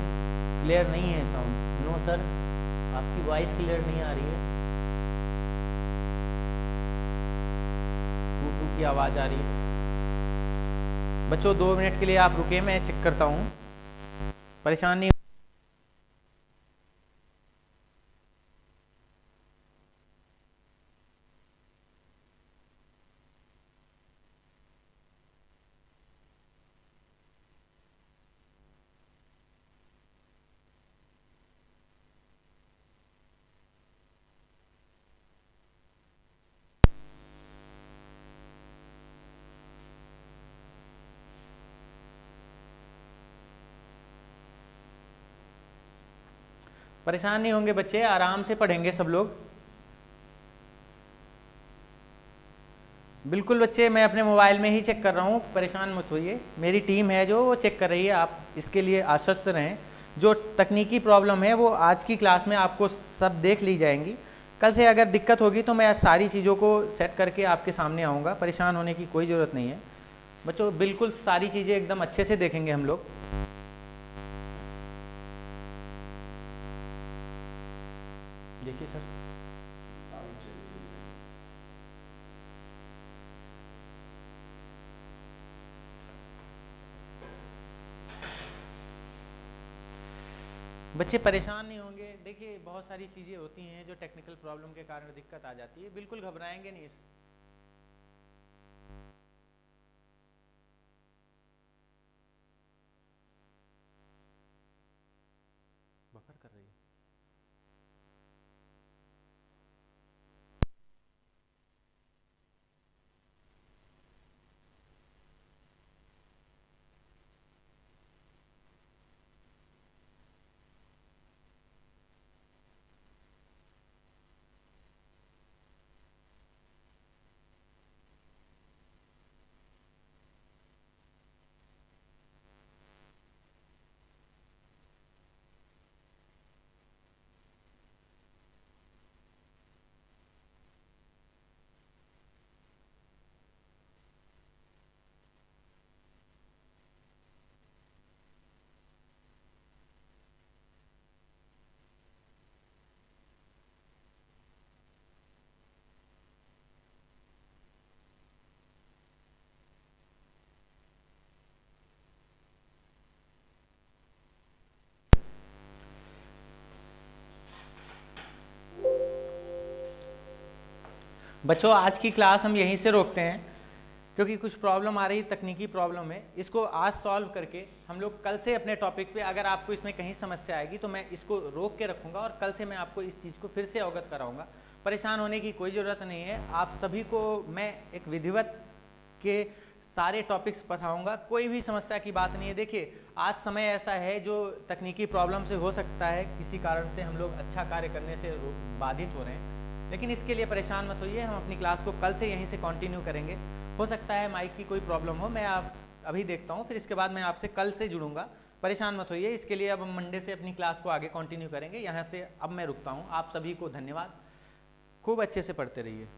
Speaker 1: क्लियर नहीं है साउंड। नो सर, आपकी वॉइस क्लियर नहीं आ रही है, टू की आवाज़ आ रही है। बच्चों 2 मिनट के लिए आप रुके, मैं चेक करता हूँ, परेशान नहीं। परेशान नहीं होंगे बच्चे, आराम से पढ़ेंगे सब लोग। बिल्कुल बच्चे, मैं अपने मोबाइल में ही चेक कर रहा हूँ, परेशान मत होइए। मेरी टीम है जो वो चेक कर रही है, आप इसके लिए आश्वस्त रहें। जो तकनीकी प्रॉब्लम है वो आज की क्लास में आपको सब देख ली जाएंगी। कल से अगर दिक्कत होगी तो मैं सारी चीज़ों को सेट करके आपके सामने आऊँगा, परेशान होने की कोई ज़रूरत नहीं है बच्चों। बिल्कुल सारी चीज़ें एकदम अच्छे से देखेंगे हम लोग। देखिए सर, बच्चे परेशान नहीं होंगे। देखिए बहुत सारी चीज़ें होती हैं जो टेक्निकल प्रॉब्लम के कारण दिक्कत आ जाती है, बिल्कुल घबराएंगे नहीं। बफर कर रही है। बच्चों आज की क्लास हम यहीं से रोकते हैं, क्योंकि कुछ प्रॉब्लम आ रही, तकनीकी प्रॉब्लम है। इसको आज सॉल्व करके हम लोग कल से अपने टॉपिक पे, अगर आपको इसमें कहीं समस्या आएगी तो मैं इसको रोक के रखूँगा और कल से मैं आपको इस चीज़ को फिर से अवगत कराऊँगा। परेशान होने की कोई ज़रूरत नहीं है। आप सभी को मैं एक विधिवत के सारे टॉपिक्स पढ़ाऊँगा, कोई भी समस्या की बात नहीं है। देखिए आज समय ऐसा है जो तकनीकी प्रॉब्लम से हो सकता है किसी कारण से हम लोग अच्छा कार्य करने से बाधित हो रहे हैं, लेकिन इसके लिए परेशान मत होइए। हम अपनी क्लास को कल से यहीं से कंटिन्यू करेंगे। हो सकता है माइक की कोई प्रॉब्लम हो, मैं आप अभी देखता हूँ, फिर इसके बाद मैं आपसे कल से जुड़ूंगा। परेशान मत होइए। इसके लिए अब हम मंडे से अपनी क्लास को आगे कंटिन्यू करेंगे। यहाँ से अब मैं रुकता हूँ। आप सभी को धन्यवाद। खूब अच्छे से पढ़ते रहिए।